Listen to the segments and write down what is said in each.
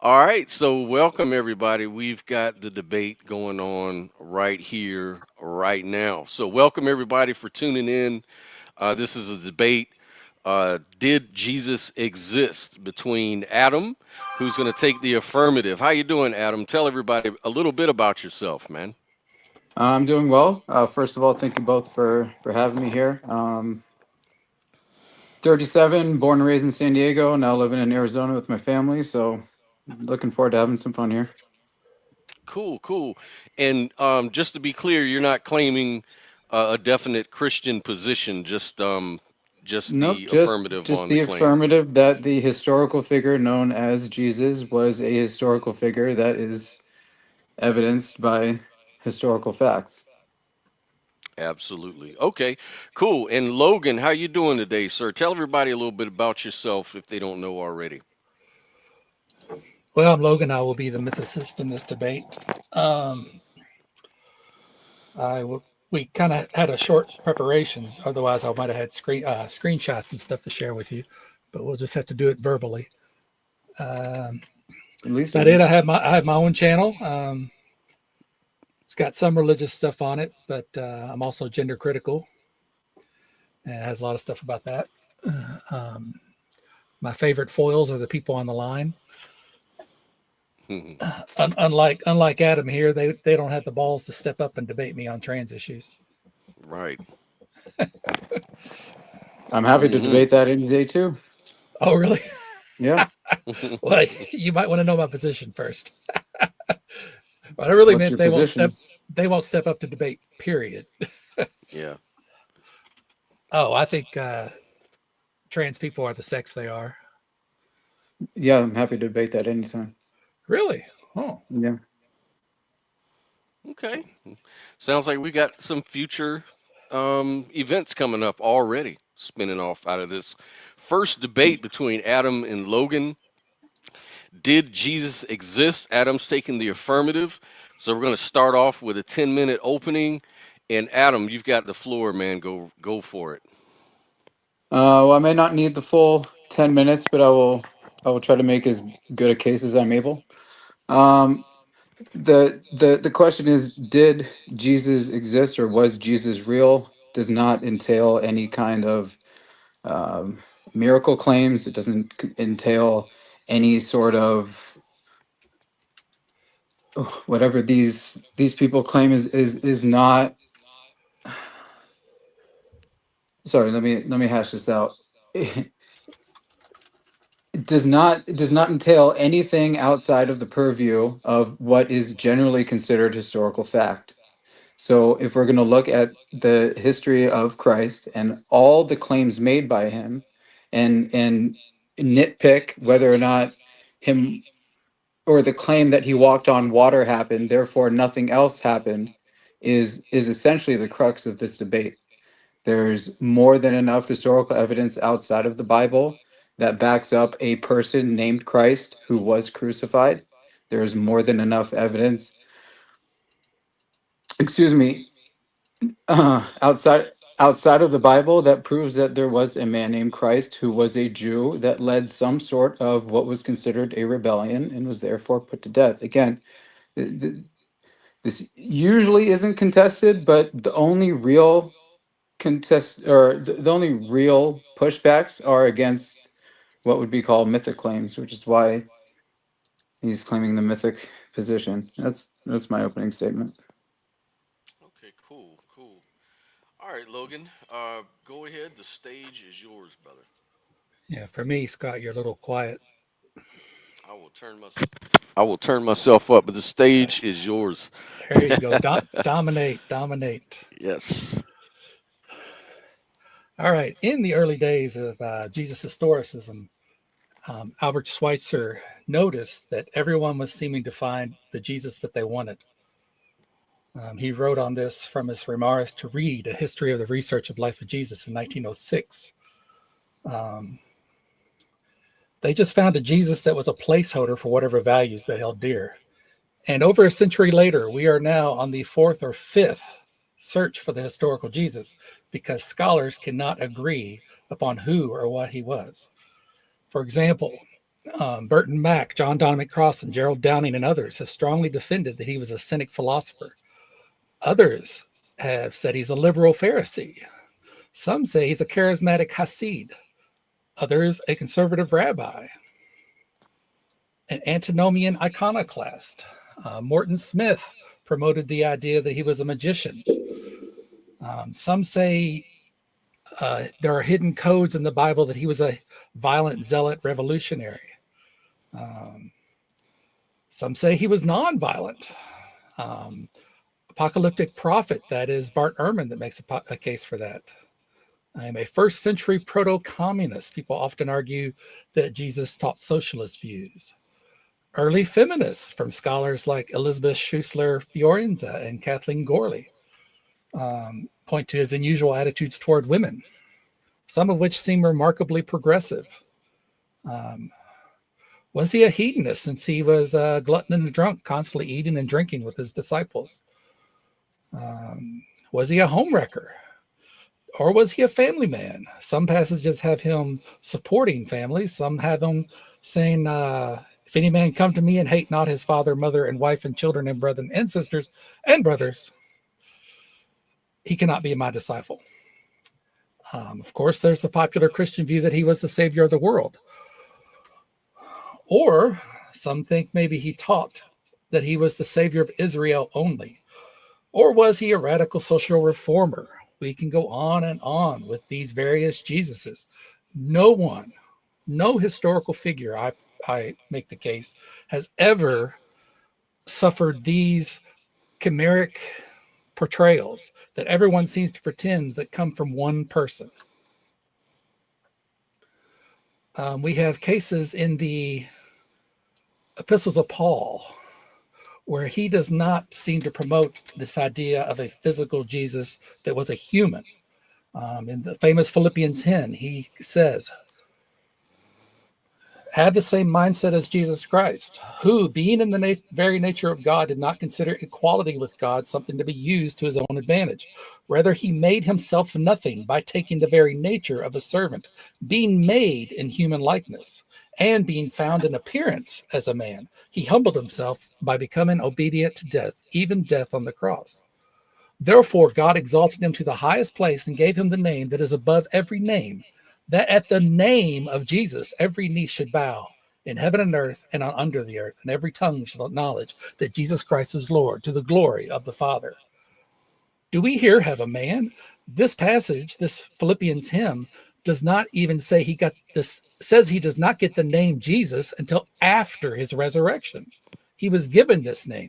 All right, so welcome everybody. We've got the debate going on right here, right now. So, welcome everybody for tuning in. This is a debate. Did Jesus exist between Adam, who's going to take the affirmative? How you doing, Adam? Tell everybody a little bit about yourself, man. I'm doing well. First of all, thank you both for having me here. 37, born and raised in San Diego, now living in Arizona with my family. So looking forward to having some fun here. Cool, cool. And just to be clear, you're not claiming a definite Christian position, just Nope, the just affirmative just on the the claim. affirmative that the historical figure known as Jesus was a historical figure that is evidenced by historical facts. Absolutely. Okay, cool. And Logan, how you doing today, sir? Tell everybody a little bit about yourself if they don't know already. Well, I'm Logan. I will be the mythicist in this debate. Um, we kind of had a short preparations. Otherwise, I might have had screenshots and stuff to share with you, but we'll just have to do it verbally. Um, At least about it. I have my own channel. It's got some religious stuff on it, but I'm also gender critical, and it has a lot of stuff about that. Um, my favorite foils are the people on the line. Unlike Adam here, they don't have the balls to step up and debate me on trans issues. Right. I'm happy to Hmm. debate that any day too. Oh, really? Yeah. Well, you might want to know my position first. But I really What's meant your position? they won't step up to debate. Period. Yeah. Oh, I think trans people are the sex they are. Yeah, I'm happy to debate that anytime. Really? Oh, Yeah. Okay. Sounds like we got some future events coming up already, spinning off out of this first debate between Adam and Logan. Did Jesus exist? Adam's taking the affirmative. So we're going to start off with a 10-minute opening. And Adam, you've got the floor, man. Go for it. Well, I may not need the full 10 minutes, but I will try to make as good a case as I'm able. Um, the question is, did Jesus exist or was Jesus real? Does not entail any kind of um, miracle claims. It doesn't entail any sort of whatever these people claim is not. Sorry, let me hash this out. It does not entail anything outside of the purview of what is generally considered historical fact. So if we're going to look at the history of Christ and all the claims made by him and nitpick whether or not him or the claim that he walked on water happened, therefore nothing else happened, is essentially the crux of this debate. There's more than enough historical evidence outside of the Bible that backs up a person named Christ who was crucified. There's more than enough evidence, excuse me, outside of the Bible that proves that there was a man named Christ who was a Jew that led some sort of what was considered a rebellion and was therefore put to death. Again, th- th- this usually isn't contested, but the only real the only real pushbacks are against what would be called mythic claims, which is why he's claiming the mythic position. That's my opening statement. Okay, cool, cool. All right, Logan, go ahead. The stage is yours, brother. yeah. For me, Scott, you're a little quiet. I will turn my I will turn myself up, but the stage is yours. There you go. Dominate, dominate. Yes. All right. In the early days of Jesus historicism, Albert Schweitzer noticed that everyone was seeming to find the Jesus that they wanted. He wrote on this from his Remarks to Read, A History of the Research of Life of Jesus in 1906. Um, they just found a Jesus that was a placeholder for whatever values they held dear. And over a century later, we are now on the fourth or fifth search for the historical Jesus because scholars cannot agree upon who or what he was. For example, Burton Mack, John Donald McCross, Gerald Downing, and others have strongly defended that he was a cynic philosopher. Others have said he's a liberal Pharisee. Some say he's a charismatic Hasid. Others, a conservative rabbi. An antinomian iconoclast. Morton Smith promoted the idea that he was a magician. Some say there are hidden codes in the Bible that he was a violent zealot revolutionary. Some say he was nonviolent. Apocalyptic prophet, that is Bart Ehrman, that makes a case for that. I'm a first century proto-communist. People often argue that Jesus taught socialist views. Early feminists, from scholars like Elizabeth Schussler Fiorenza and Kathleen Gorley, point to his unusual attitudes toward women, some of which seem remarkably progressive. Was he a hedonist, since he was a glutton and a drunk, constantly eating and drinking with his disciples? Was he a homewrecker? Or was he a family man? Some passages have him supporting families. Some have him saying, if any man come to me and hate not his father, mother, and wife, and children, and brethren, and sisters, and brothers, he cannot be my disciple. Of course, there's the popular Christian view that he was the savior of the world. Or some think maybe he taught that he was the savior of Israel only. Or was he a radical social reformer? We can go on and on with these various Jesuses. No historical figure, I make the case, has ever suffered these chimeric portrayals that everyone seems to pretend that come from one person. We have cases in the Epistles of Paul where he does not seem to promote this idea of a physical Jesus that was a human. In the famous Philippians hymn, he says, have the same mindset as Jesus Christ, who, being in the very nature of God, did not consider equality with God something to be used to his own advantage. Rather, he made himself nothing by taking the very nature of a servant, being made in human likeness, and being found in appearance as a man. He humbled himself by becoming obedient to death, even death on the cross. Therefore, God exalted him to the highest place and gave him the name that is above every name, that at the name of Jesus, every knee should bow in heaven and earth and on under the earth, and every tongue shall acknowledge that Jesus Christ is Lord, to the glory of the Father. Do we here have a man? This passage, this Philippians hymn, does not even say he got this, says he does not get the name Jesus until after his resurrection. He was given this name.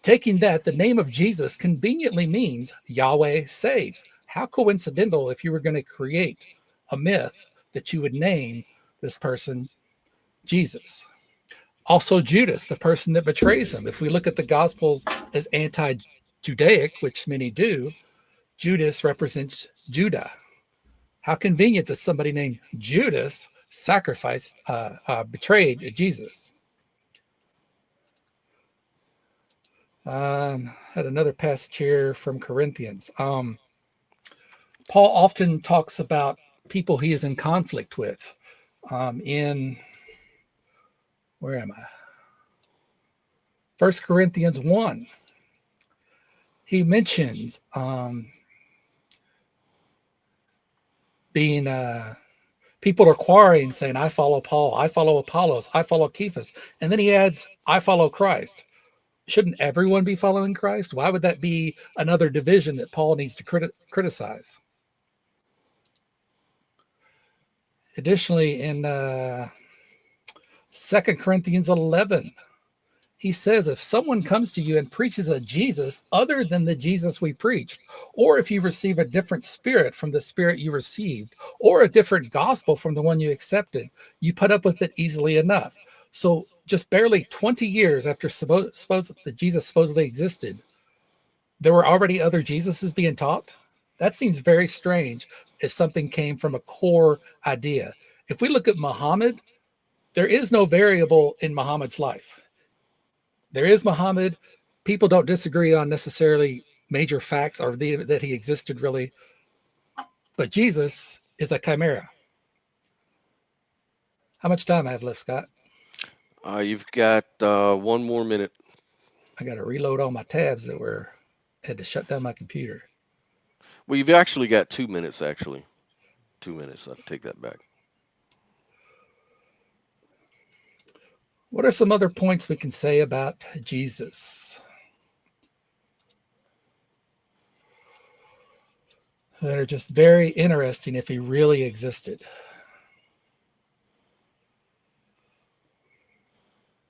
Taking that, the name of Jesus conveniently means Yahweh saves. How coincidental if you were going to create a myth that you would name this person Jesus. Also Judas, the person that betrays him. If we look at the Gospels as anti-Judaic, which many do, Judas represents Judah. How convenient that somebody named Judas betrayed Jesus. Had another passage here from Corinthians. Paul often talks about people he is in conflict with. In, where am I? 1 Corinthians 1. He mentions being people are quarreling, saying, I follow Paul, I follow Apollos, I follow Cephas. And then he adds, I follow Christ. Shouldn't everyone be following Christ? Why would that be another division that Paul needs to criticize? Additionally, in 2 Corinthians 11, he says, if someone comes to you and preaches a Jesus other than the Jesus we preached, or if you receive a different spirit from the spirit you received, or a different gospel from the one you accepted, you put up with it easily enough. So just barely 20 years after that Jesus supposedly existed, there were already other Jesuses being taught. That seems very strange if something came from a core idea. If we look at Muhammad, there is no variable in Muhammad's life. There is Muhammad. People don't disagree on necessarily major facts or that he existed really. But Jesus is a chimera. How much time I have left, Scott? You've got 1 more minute. I got to reload all my tabs that were had to shut down my computer. Well, you've actually got 2 minutes. Actually, 2 minutes. I take that back. What are some other points we can say about Jesus that are just very interesting if he really existed?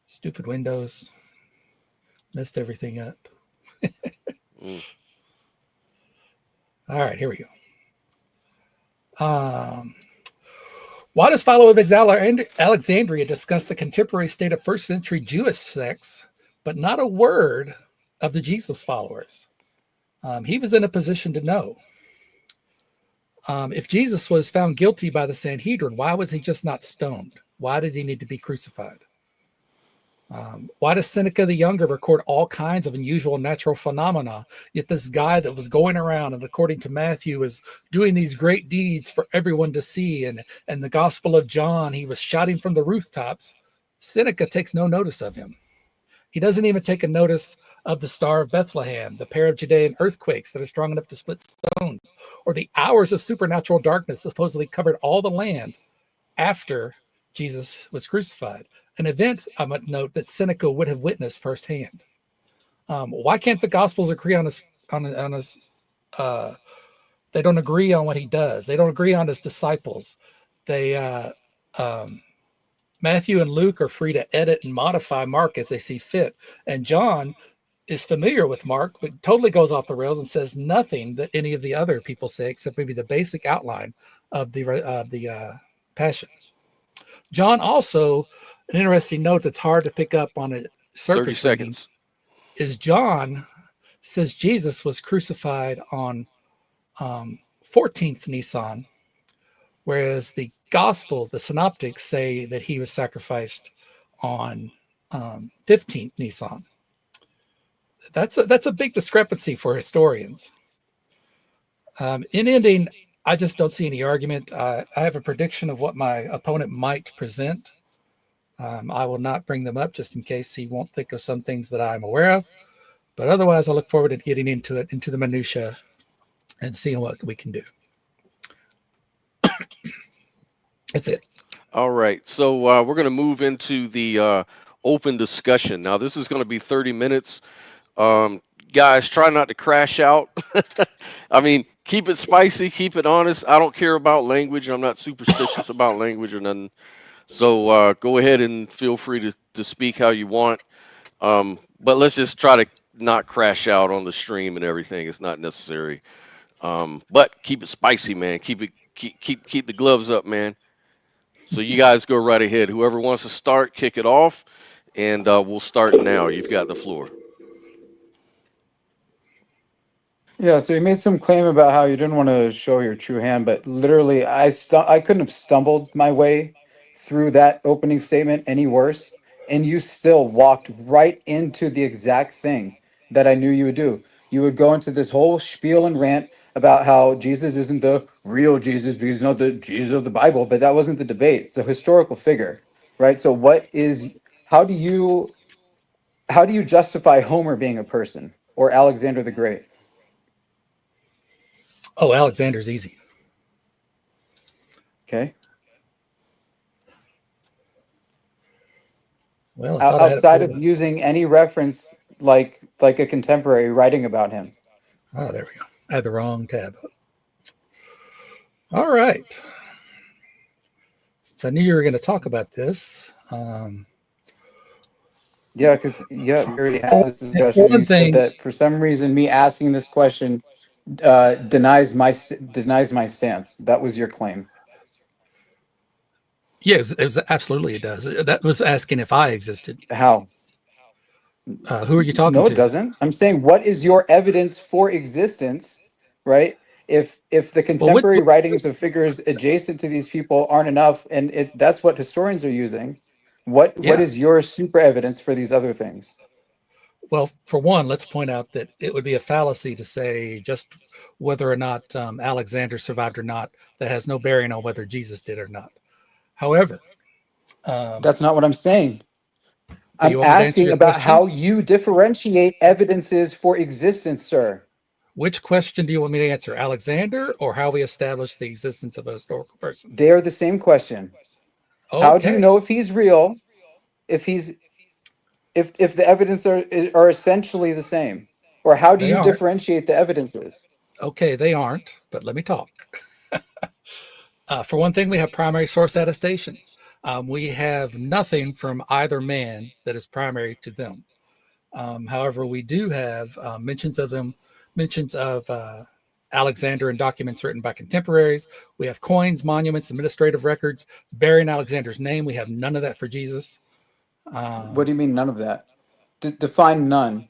Stupid Windows. Messed everything up. Mm. All right, here we go. Why does Philo of Alexandria discuss the contemporary state of first century Jewish sects, but not a word of the Jesus followers? He was in a position to know. If Jesus was found guilty by the Sanhedrin, why was he just not stoned? Why did he need to be crucified? Why does Seneca the Younger record all kinds of unusual natural phenomena, yet this guy that was going around and according to Matthew is doing these great deeds for everyone to see, and the Gospel of John, he was shouting from the rooftops. Seneca takes no notice of him. He doesn't even take a notice of the Star of Bethlehem, the pair of Judean earthquakes that are strong enough to split stones, or the hours of supernatural darkness supposedly covered all the land after Jesus was crucified, an event I might note that Seneca would have witnessed firsthand. Why can't the Gospels agree on his they don't agree on what he does. They don't agree on his disciples. They Matthew and Luke are free to edit and modify Mark as they see fit, and John is familiar with Mark, but totally goes off the rails and says nothing that any of the other people say, except maybe the basic outline of the Passion. John also, an interesting note that's hard to pick up on a 30 surface reading seconds. is John says Jesus was crucified on 14th Nisan, whereas the Gospel, the Synoptics, say that he was sacrificed on 15th Nisan. That's a big discrepancy for historians. In ending, I just don't see any argument. I have a prediction of what my opponent might present. I will not bring them up just in case he won't think of some things that I'm aware of. But otherwise, I look forward to getting into it, into the minutia, and seeing what we can do. That's it. All right. So we're going to move into the open discussion. Now, this is going to be 30 minutes. Um, Guys, try not to crash out. I mean, keep it spicy, keep it honest. I don't care about language. I'm not superstitious about language or nothing. So go ahead and feel free to speak how you want. But let's just try to not crash out on the stream and everything. It's not necessary. But keep it spicy, man. Keep the gloves up, man. So you guys go right ahead. Whoever wants to start, kick it off, and we'll start now. You've got the floor. Yeah, so you made some claim about how you didn't want to show your true hand, but literally, I couldn't have stumbled my way through that opening statement any worse, and you still walked right into the exact thing that I knew you would do. You would go into this whole spiel and rant about how Jesus isn't the real Jesus because he's not the Jesus of the Bible, but that wasn't the debate. It's a historical figure, right? So how do you justify Homer being a person or Alexander the Great? Oh, Alexander's easy. Okay. Well, I thought I had it Outside pulled of up. using any reference like a contemporary writing about him. Oh, there we go. I had the wrong tab up. All right. Since I knew you were going to talk about this, Yeah, because we already had for this discussion, and one you said thing, that for some reason me asking this question denies my stance. That was your claim. yeah, it was absolutely it does. That was asking if I existed. How? Who are you talking No, it to? doesn't. I'm saying, what is your evidence for existence, right? If the Well, contemporary writings of figures adjacent to these people aren't enough, and that's what historians are using, what yeah. is your super evidence for these other things? Well, for one, let's point out that it would be a fallacy to say just whether or not Alexander survived or not. That has no bearing on whether Jesus did or not. However, That's not what I'm saying. Do I'm you want me to answer asking your about question? how you differentiate evidences for existence, sir. Which question do you want me to answer, Alexander, or how we establish the existence of a historical person? They are the same question. How do you Okay, know if he's real? If he's if the evidence are essentially the same, or how do they you aren't. differentiate the evidences? Okay, they aren't, but let me talk. For one thing, we have primary source attestation. We have nothing from either man that is primary to them. However, we do have mentions of them, mentions of Alexander in documents written by contemporaries. We have coins, monuments, administrative records bearing Alexander's name. We have none of that for Jesus. What do you mean none of that? Define none,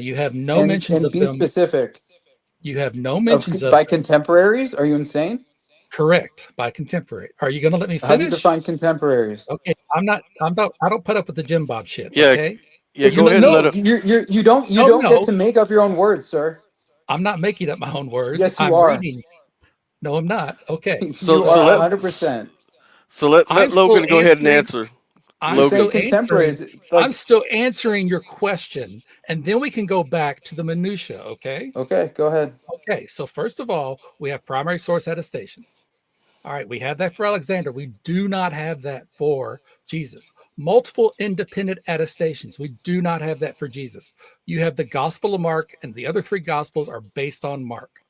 You have no and mentions of be them. specific. You have no Of mentions of by them. contemporaries? Are you insane? Correct, by contemporary. Are you going to let me How do you finish? define contemporaries? Okay, I'm not. I'm about. I don't put up with the Jim Bob shit. Yeah, Okay. yeah. Go ahead and let No, it. you No, don't get no. to make up your own words, sir. I'm not making up my own words. Yes, you I'm are. reading. No, I'm not. Okay. So You so are let 100%. so let I'm still Logan go ahead and answering. answer. You're I'm Logan. saying still answering. contemporaries, I'm like, still answering your question, and then we can go back to the minutia. Okay. okay, go ahead. Okay. So first of all, we have primary source attestation. All right, we have that for Alexander. We do not have that for Jesus. Multiple independent attestations. We do not have that for Jesus. You have the Gospel of Mark, and the other three Gospels are based on Mark.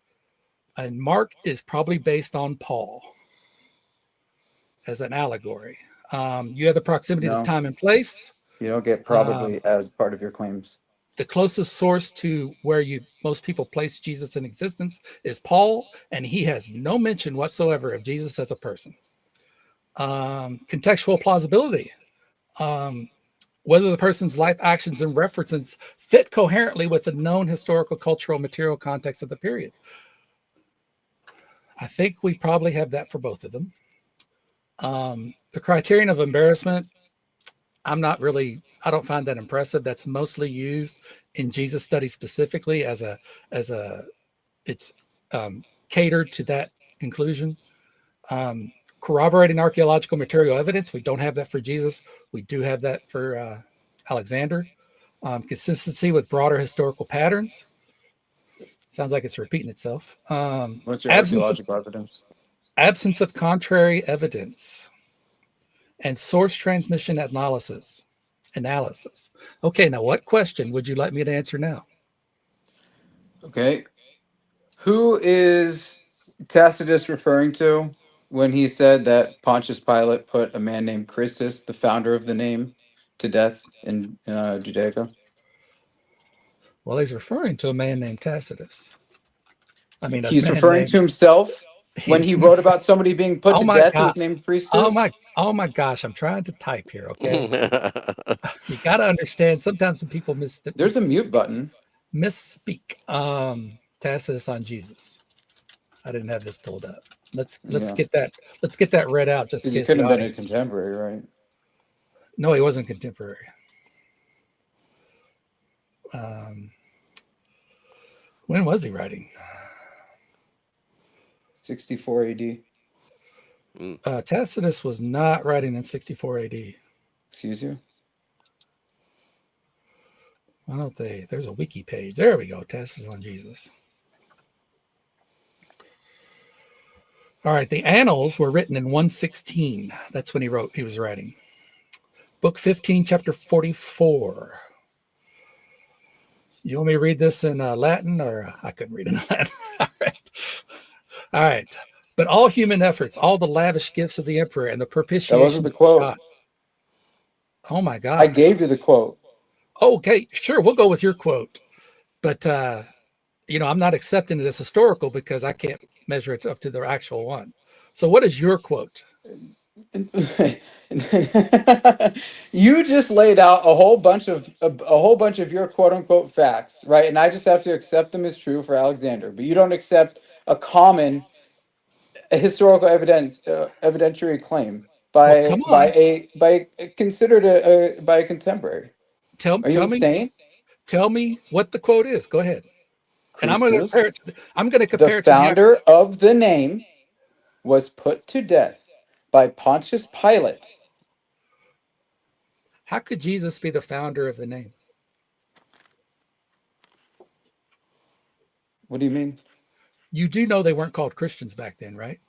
And Mark is probably based on Paul as an allegory. You have the proximity to No, time and place. you don't get Um, probably as part of your claims. the closest source to where most people place Jesus in existence is Paul, and he has no mention whatsoever of Jesus as a person. Contextual plausibility. Um, whether the person's life actions and references fit coherently with the known historical, cultural, material context of the period. I think we probably have that for both of them. The criterion of embarrassment, I don't find that impressive. That's mostly used in Jesus study specifically as a, it's catered to that conclusion. Corroborating archaeological material evidence, we don't have that for Jesus. We do have that for Alexander. Consistency with broader historical patterns. Sounds like it's repeating itself. What's your Absence of archaeological evidence? contrary evidence and source transmission analysis. Analysis. Okay, now what question would you like me to answer now? Okay. Who is Tacitus referring to when he said that Pontius Pilate put a man named Christus, the founder of the name, to death in Judaica? Well, he's referring to a man named Tacitus. I mean, a He's man referring to named. himself when he He's. wrote about somebody being put Oh to my death who god. was named Oh Christus. my. Oh my gosh. I'm trying to type here. Okay. You got to understand. Sometimes when people There's a mute button. misspeak. Tacitus on Jesus. I didn't have this pulled up. Let's Yeah, get that. Let's get that read out just in because he case the couldn't have been a audience. contemporary, right? No, he wasn't contemporary. Um, when was he writing? 64 AD. Tacitus was not writing in 64 AD. Excuse you? Why don't they? There's a wiki page. There we go. Tacitus on Jesus. All right. The Annals were written in 116. That's when he was writing. Book 15, chapter 44. You want me to read this in Latin, or I couldn't read it in Latin? All right. All right. But all human efforts, all the lavish gifts of the emperor and the That wasn't propitiation the of quote. God. Oh my I gosh. gave you the quote. Okay, sure. We'll go with your quote. But, I'm not accepting it as historical because I can't measure it up to the actual one. So what is your quote? You just laid out a whole bunch of your quote unquote facts, right? And I just have to accept them as true for Alexander, but you don't accept a common historical evidentiary claim Well, come on. considered by a contemporary. Tell Are you tell me insane? tell me what the quote is. Go ahead. And Christus, I'm going to the compare it to the actual. founder of the name, was put to death by Pontius Pilate How could Jesus be the founder of the name? What do you mean? You do know they weren't called Christians back then, right?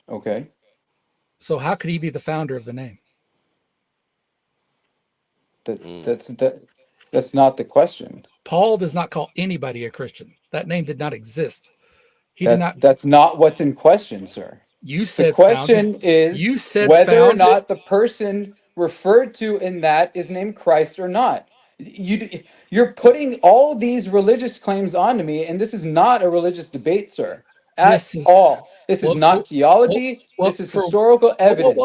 Okay. So how could he be the founder of the name? That's not the question. Paul does not call anybody a Christian. That name did not exist. He did not. That's not what's in question, sir. You The said founded. question is You said whether or founded. not the person referred to in that is named Christ or not. You're putting all these religious claims onto me, and this is not a religious debate, sir, at This is all. This is well. not Well, theology. well This is for historical evidence.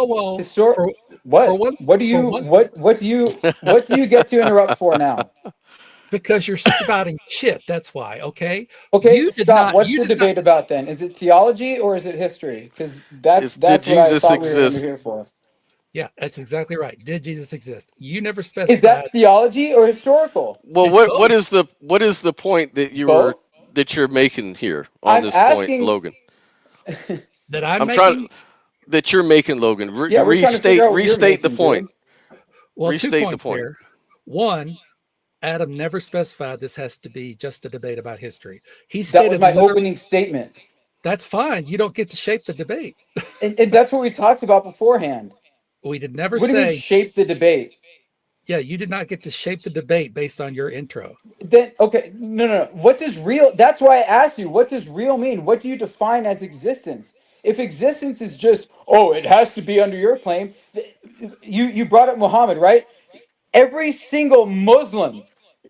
for What? one What do for you one what do you get to interrupt for now? because you're spouting shit. That's why. Okay. Okay, You did stop. not. What's You the did not. debate about then? Is it theology or is it history? Because Did that's what I Jesus thought we were exist? here for. Yeah, that's exactly right. Did Jesus exist? You never Is specified. that theology or historical? Well, It's both. what is the point Both. that you're making here on I'm this point, asking. Logan? That I'm I'm trying making. that you're making, Logan. Yeah, we're trying to figure out what you're Restate the making, point. dude. Well, 2 Restate the points point. there. One, Adam never specified this has to be just a debate about history. He That was stated my literally, opening statement, that's fine. You don't get to shape the debate. and that's what we talked about beforehand. We did never What do you mean say, shape the debate? yeah, you did not get to shape the debate based on your intro. Then okay, no. What does real? That's why I asked you. What does real mean? What do you define as existence? If existence is just it has to be under your claim. You brought up Muhammad, right? Every single Muslim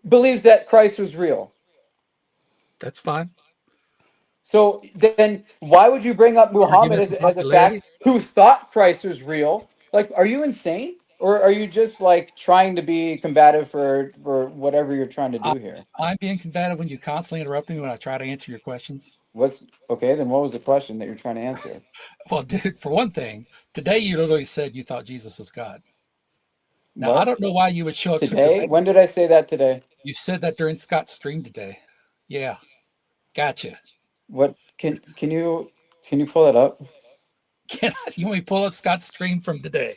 believes that Christ was real. That's fine. So then why would you bring up Muhammad Argument for as a fact popularity. who thought Christ was real? Like, are you insane? Or are you just like trying to be combative for whatever you're trying to I, do here? I'm being combative when you constantly interrupt me when I try to answer your questions. What's okay, then what was the question that you're trying to answer? Well, dude, for one thing, today you literally said you thought Jesus was God. Now, I What? don't know why you would show up to a Today? debate. When did I say that today? You said that during Scott's stream today. Yeah, gotcha. What can you pull it up? You want me to pull up Scott's stream from today?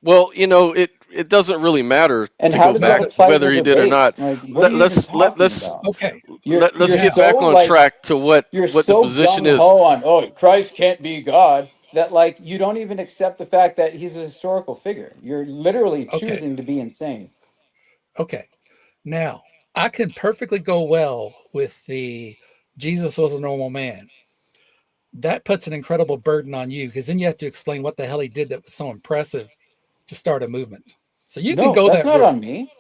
Well, it doesn't really matter And to how go does that back apply to whether the he did or debate? not. Like, what are you even talking about? Okay. Let's you're get back so on like track to what you're the so position gung is. ho on Christ can't be God that like you don't even accept the fact that he's a historical figure. You're literally Okay. choosing to be insane. Okay. Now, I can perfectly go well with the Jesus was a normal man. That puts an incredible burden on you because then you have to explain what the hell he did that was so impressive to start a movement. So you can No, go that's that not route. on me.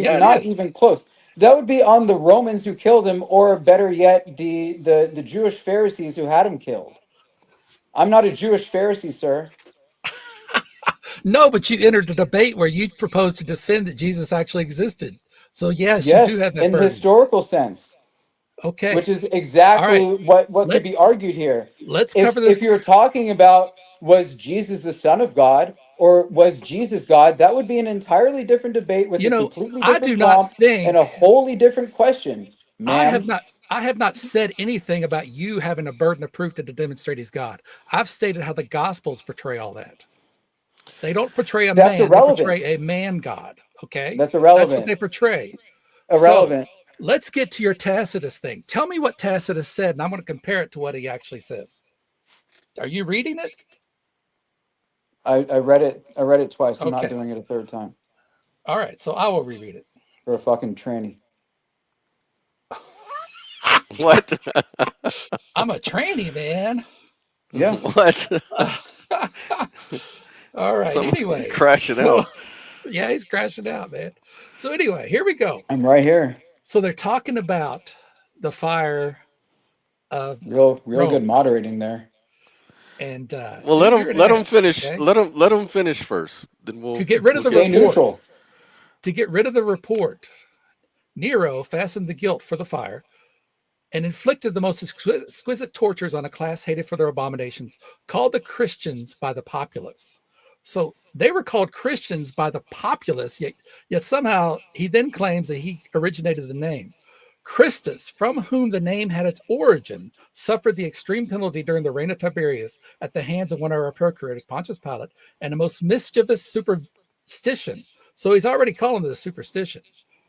Yeah, it Not is. even close. That would be on the Romans who killed him, or better yet, the Jewish Pharisees who had him killed. I'm not a Jewish Pharisee, sir. No, but you entered a debate where you proposed to defend that Jesus actually existed. So yes, you do Yes, have that in the burden. historical sense, which Okay. is All right. exactly what could Let be argued here. let's cover this. If you're talking about was Jesus the Son of God or was Jesus God, that would be an entirely different debate with You a know, completely I do different not prompt and a think wholly different question, I have ma'am. not I have not said anything about you having a burden of proof to demonstrate he's God. I've stated how the gospels portray all that. They don't portray a That's man, they irrelevant. portray a man God. Okay. That's That's what irrelevant. they portray. So Irrelevant. let's get to your Tacitus thing. Tell me what Tacitus said, and I'm going to compare it to what he actually says. Are you reading it? I read it. I read it twice. I'm not Okay. doing it a third time All right. So I will reread it. for a fucking tranny. What? I'm a tranny, man. Yeah. What? All right. Somebody Anyway. crashing out. Yeah, he's crashing out, man. So anyway, here we go. I'm right here. So they're talking about the fire of Real Rome. good moderating there. And Well, dude, you're an let him ass, finish. okay? Let him finish first. Then To get rid of the Stay report. neutral. To get rid of the report, Nero fastened the guilt for the fire and inflicted the most exquisite tortures on a class hated for their abominations, called the Christians by the populace. So they were called Christians by the populace, yet somehow he then claims that he originated the name. Christus, from whom the name had its origin, suffered the extreme penalty during the reign of Tiberius at the hands of one of our procurators, Pontius Pilate, and a most mischievous superstition. So he's already calling it a superstition.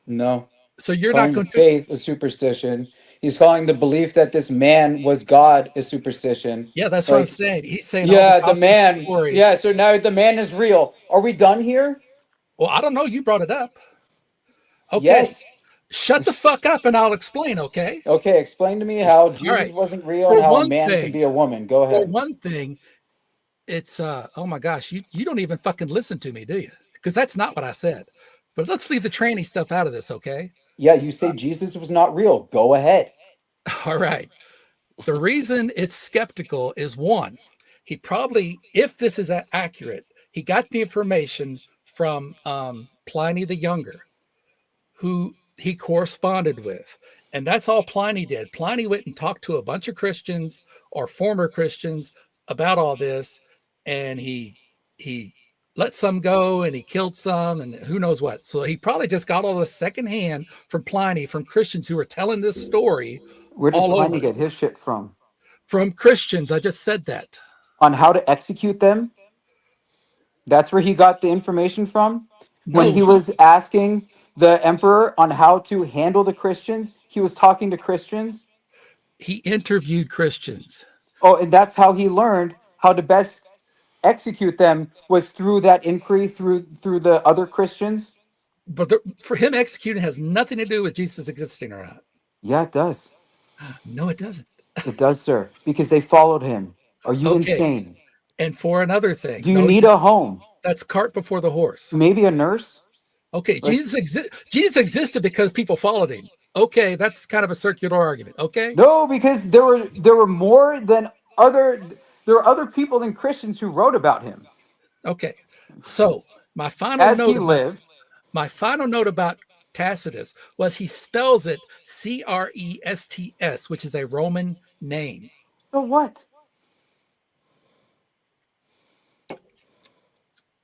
No. So He's you're not calling going to. faith a superstition. He's calling the belief that this man was God a superstition. Yeah, that's what I'm Like, saying. He's saying all the yeah, the gospel man. stories. Yeah, so now the man is real. Are we done here? Well, I don't know. You brought it up. Okay. Yes. Shut the fuck up and I'll explain, okay? Okay, explain to me how All Jesus right. wasn't real and For how a one man can thing, be a woman. Go for ahead. one thing, it's oh my gosh, you don't even fucking listen to me, do you? Because that's not what I said. But let's leave the tranny stuff out of this, okay? Yeah, you say Jesus was not real. Go ahead. All right. The reason it's skeptical is one, he probably, if this is accurate, he got the information from Pliny the Younger, who he corresponded with. And that's all Pliny did. Pliny went and talked to a bunch of Christians or former Christians about all this, and he let some go and he killed some and who knows what. So he probably just got all this secondhand from Pliny, from Christians who were telling this story Where did all Pliny over. get his shit from? From Christians. I just said that. On how to execute them? That's where he got the information from? When No, he was asking the emperor on how to handle the Christians, he was talking to Christians. he interviewed Christians. Oh, and that's how he learned how to best execute them was through that inquiry through the other Christians. But for him, executing has nothing to do with Jesus existing or not. Yeah, it does. No, it doesn't. It does, sir, because they followed him. Are you Okay. insane? And for another thing, Do you need a home? that's cart before the horse. Maybe a nurse? Okay, Like- Jesus existed because people followed him. Okay, that's kind of a circular argument. Okay. No, because there were more than other there were other people than Christians who wrote about him Okay. So my final as note he lived. my final note about Tacitus was he spells it Crests, which is a Roman name. So what?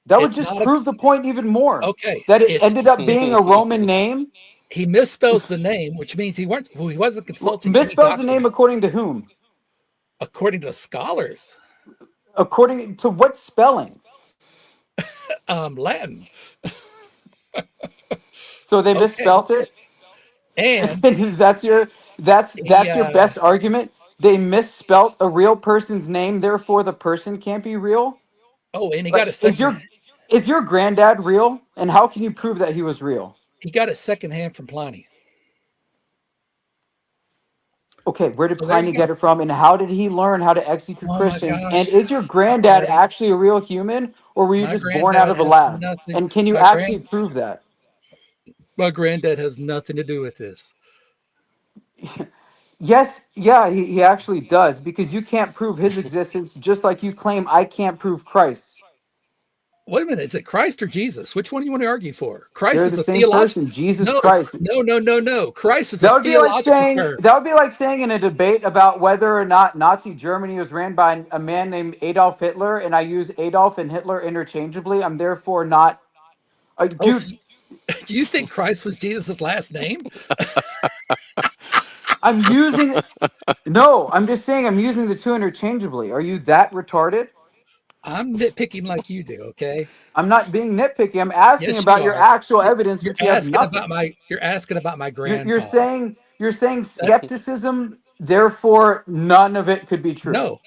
That would It's just not a- prove the point even more. Okay. That it it's- ended up being a Roman name. He misspells the name, which means he wasn't consulting any Misspells the name documents. according to whom? According to scholars. According to what spelling? Latin. So they Okay. misspelt it. And that's your Yeah. best argument. They misspelt a real person's name, therefore the person can't be real. and he Like, got a second. is your granddad real? And how can you prove that he was real? He got it secondhand from Pliny. Okay, where did So there you Pliny go. get it from, and how did he learn how to execute Oh my Christians? gosh. And is your granddad Alright. actually a real human, or were you My just born out granddad of a has lab? nothing- And can you my actually prove that? My granddad has nothing to do with this. Yes, yeah, he actually does, because you can't prove his existence, just like you claim I can't prove Christ's. Wait a minute, is it Christ or Jesus? Which one do you want to argue for? Christ They're is the a same theological. person, Jesus No, Christ. no. Christ is That a would be like theological saying term. that would be like saying in a debate about whether or not Nazi Germany was ran by a man named Adolf Hitler, and I use Adolf and Hitler interchangeably. I'm therefore not. Dude, So do you think Christ was Jesus' last name? I'm using. No, I'm just saying I'm using the two interchangeably. Are you that retarded? I'm nitpicking like you do, okay? I'm not being nitpicky. I'm asking Yes, about you your are. actual evidence, You're which you have asking nothing. you're asking about my grandfather. You're saying skepticism. Therefore, none of it could be true. No,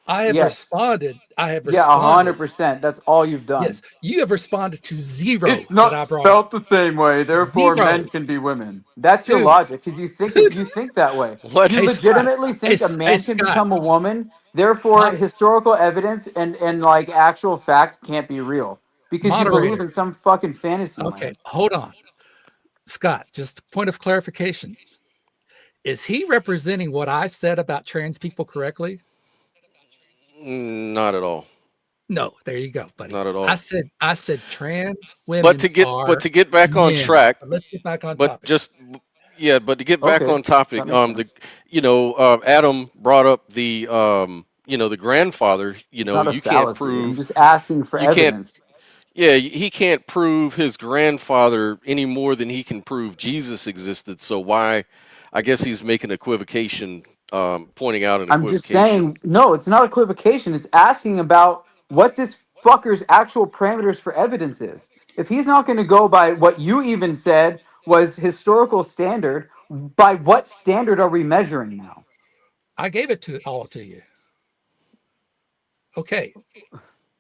I have Yes. responded. I have Yeah, responded. 100%. That's all you've done. Yes, you have responded to zero It's that not I brought up. spelt the same way. Therefore, Zero. men can be women. That's your Dude. logic, because you think Dude. you think that way. What? You Hey, legitimately Scott. think Hey, a man can Scott. become a woman. Therefore, Mod- historical evidence and like actual fact can't be real because you believe Moderator. in some fucking fantasy Okay, land. hold on. Scott, just a point of clarification. Is he representing what I said about trans people correctly? Not at all. No, there you go, buddy. Not at all. I said trans women But to get back on men. track, But let's get back on but topic. but to get back Okay, on topic, that makes the sense. Adam brought up the the grandfather. It's not a You can't fallacy. I'm prove just asking for you can't. evidence. Yeah, he can't prove his grandfather any more than he can prove Jesus existed. So why I guess he's making equivocation, pointing out an I'm just equivocation. saying, no, it's not equivocation. It's asking about what this fucker's actual parameters for evidence is. If he's not going to go by what you even said was historical standard, by what standard are we measuring now? I gave it to all to you. Okay.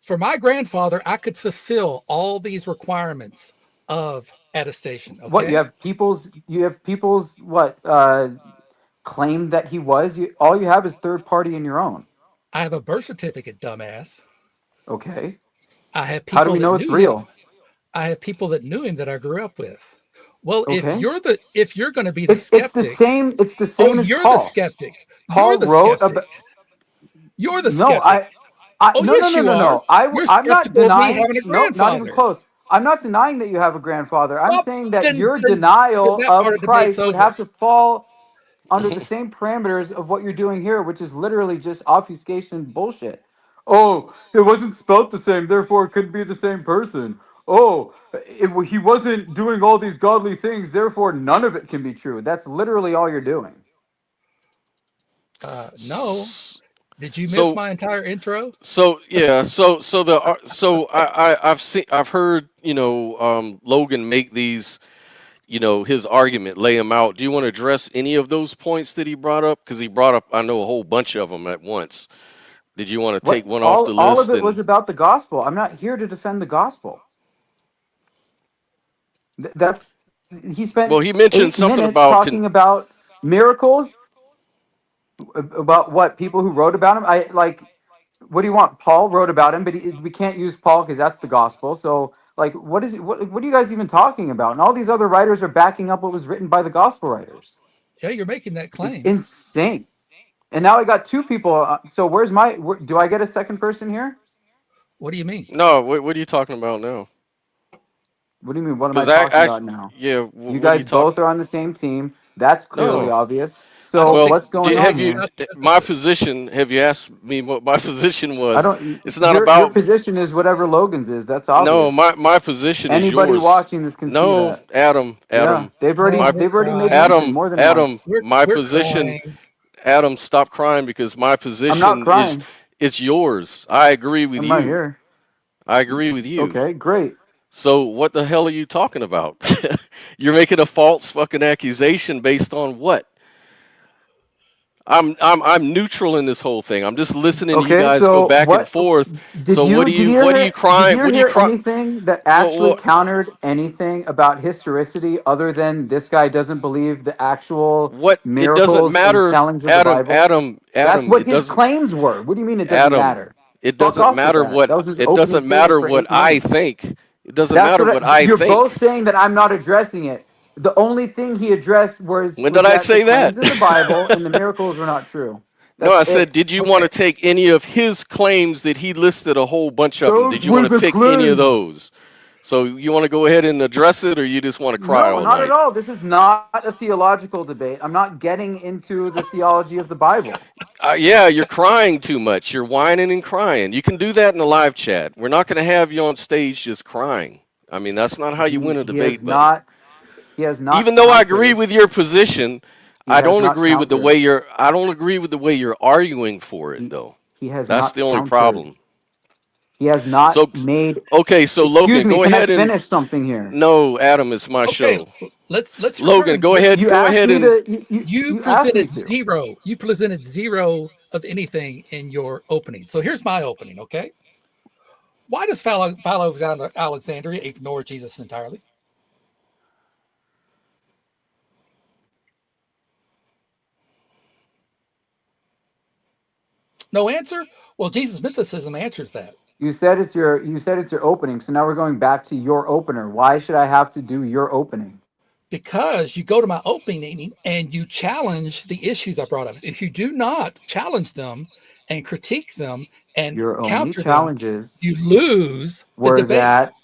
For my grandfather, I could fulfill all these requirements of attestation. What Okay. you have people's what claim that he was. All you have is third party in your own. I have a birth certificate, dumbass. Okay, I have how do people we that know it's knew him. real? I have people that knew him that I grew up with. Well, Okay, if you're going to be the it's the skeptic, same. It's the oh, same as you're the Paul. skeptic. You're Paul the wrote skeptic. about. You're the No, skeptic. I Oh, no no yes, no you no are. no. You're I'm not skeptical of me denying. having a No, not even grandfather. close. I'm not denying that you have a grandfather. I'm Well, saying that then, your then denial that part of of debate's Christ would over. have to fall under the same parameters of what you're doing here, which is literally just obfuscation bullshit. Oh, it wasn't spelt the same, therefore it couldn't be the same person. Oh, he wasn't doing all these godly things, therefore none of it can be true. That's literally all you're doing. No. Did you miss So my entire intro? yeah, so I've heard, Logan make these, his argument, lay him out. Do you want to address any of those points that he brought up? Because he brought up, I know, a whole bunch of them at once. Did you want to What take one off the all of list? it was And about the gospel. I'm not here to defend the gospel. That's he well, spent he mentioned 8 something minutes about talking about miracles, about what people who wrote about him. I like what do you want? Paul wrote about him, but we can't use Paul because that's the gospel. So, like, what are you guys even talking about? And all these other writers are backing up what was written by the gospel writers. Yeah, you're making that It's claim. insane. And now I got two people. So where's do I get a second person here? What do you mean? no, what are you talking about now? What do you mean? What am I Because talking about now? yeah, You what are you guys both talking? are on the same team. That's clearly No. obvious. I So don't think Well, what's going on have it's you here? about the my emphasis. position? Have you asked me what my position I was? don't. It's not Your about position is whatever Logan's is. That's no. obvious. My position is Anybody yours. watching this can see No, that. Adam, Yeah, Oh, my we're they've already made crying. mention Adam, more than Adam, once. my We're position. crying. Adam, stop crying because my I'm not position is crying. it's yours. I agree with I'm right you. here. I agree with you. Okay, great. So what the hell are you talking about? You're making a false fucking accusation based on what? I'm neutral in this whole thing. I'm just listening to you Okay, guys go so back and forth. So what are you did crying? you What are you hear crying? anything that Well, actually well, countered anything about historicity other than this guy doesn't believe the actual what it doesn't miracles and matter, tellings of the Bible? That's what It his doesn't claims were. What do you mean it doesn't Adam. matter? It Fuck doesn't off with matter that. what That was his it opening doesn't statement matter for what 8 I minutes. think. It doesn't That's matter what what I you're both think. saying that I'm not addressing it. The only thing he addressed When was did I that the say that? claims in the Bible and the miracles were not true. No, That's I said, it. did you want to Okay. take any of his claims that he listed a whole bunch of them? Those Did you were want to the pick any of claims. those? So you want to go ahead and address it, or you just want to cry No, all not at night? all. This is not a theological debate. I'm not getting into the theology of the Bible. Yeah, you're crying too much. You're whining and crying. You can do that in the live chat. We're not going to have you on stage just crying. I mean, that's not how you win a He has debate, buddy. not he has not Even though I agree countered. with your position, He has not countered. I don't agree with the way you're arguing for it, He though. he has That's not the only countered. problem. He has not So, made. okay, so Excuse Logan, me, go can I ahead and finish something here? no, Adam, it's my Okay. show. Let's Logan, return. go Let's, ahead, You go asked ahead me and to you you asked me presented to. zero. You presented zero of anything in your opening. So here's my opening. Okay. Why does Philo of Alexandria ignore Jesus entirely? No answer? Well, Jesus mythicism answers that. You said it's your opening. So now we're going back to your opener. Why should I have to do your opening? Because you go to my opening and you challenge the issues I brought up. If you do not challenge them and critique them and Your only counter them, challenges you lose the were debate. that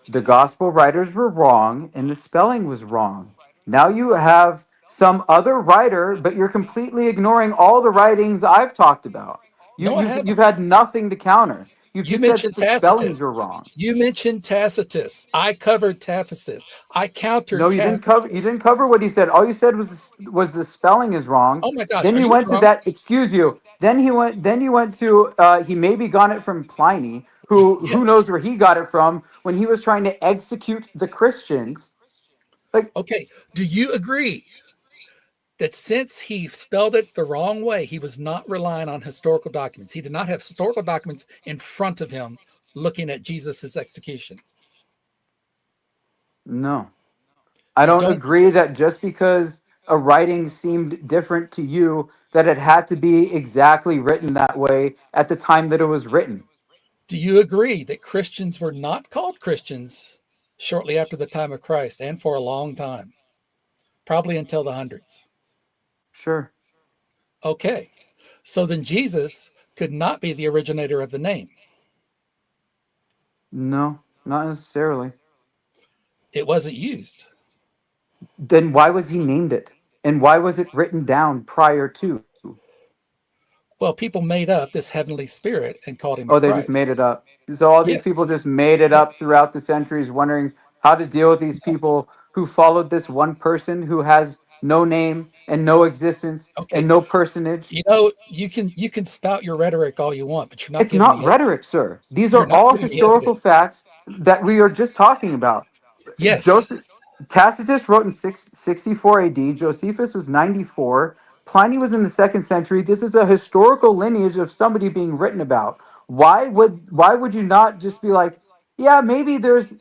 the gospel writers were wrong and the spelling was wrong. Now you have some other writer, but you're completely ignoring all the writings I've talked about. No, I You've haven't. had nothing to counter. You You just said that mentioned the spellings Tacitus. are wrong. You mentioned Tacitus. I covered Tacitus. I No, countered you didn't cover. You Tacitus. didn't cover what he said. All you said was the spelling is wrong. Oh my gosh, Then are you you went to drunk? that. Excuse you. Then he went. Then you went to. He maybe got it from Pliny, who Yes. knows where he got it from when he was trying to execute the Christians. Like, Okay. Do you agree that since he spelled it the wrong way, he was not relying on historical documents? He did not have historical documents in front of him looking at Jesus's execution. no, I You don't don't. agree that just because a writing seemed different to you, that it had to be exactly written that way at the time that it was written. Do you agree that Christians were not called Christians shortly after the time of Christ and for a long time, probably until the hundreds? Sure. Okay. So then Jesus could not be the originator of the name. No, not necessarily. It wasn't used. Then why was he named it? And why was it written down prior to? Well, people made up this heavenly spirit and called him a Oh, they just Christ. made it up. So all these Yes. people just made it up throughout the centuries, wondering how to deal with these people who followed this one person who has no name and no existence and Okay. no personage. You can spout your rhetoric all you want, but you're not It's giving not me evidence. rhetoric, sir. These You're are not all giving me historical evidence. facts that we are just talking about. Yes. Joseph Tacitus wrote in 64 AD. Josephus was 94. Pliny was in the second century. This is a historical lineage of somebody being written about. Why would you not just be like, yeah, maybe there's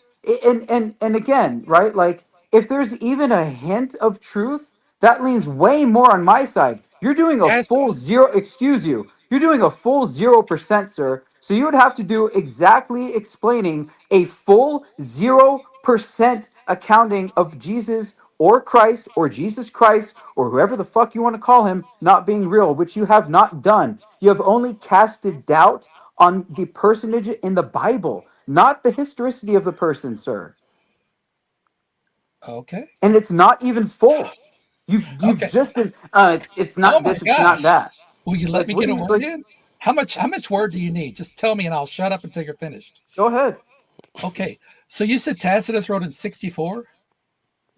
and again, right? Like if there's even a hint of truth, that leans way more on my side. You're doing a Tacitus. full zero, excuse you. You're doing a full 0%, sir. So you would have to do exactly explaining a full 0% accounting of Jesus or Christ or Jesus Christ or whoever the fuck you want to call him not being real, which you have not done. You have only casted doubt on the personage in the Bible, not the historicity of the person, sir. Okay. And it's not even full. You've Okay. just been it's Oh not my this, it's not gosh. that. Will you let Like me what get do a you word like? in? How much word do you need? Just tell me and I'll shut up until you're finished. Go ahead. Okay. So you said Tacitus wrote in 64?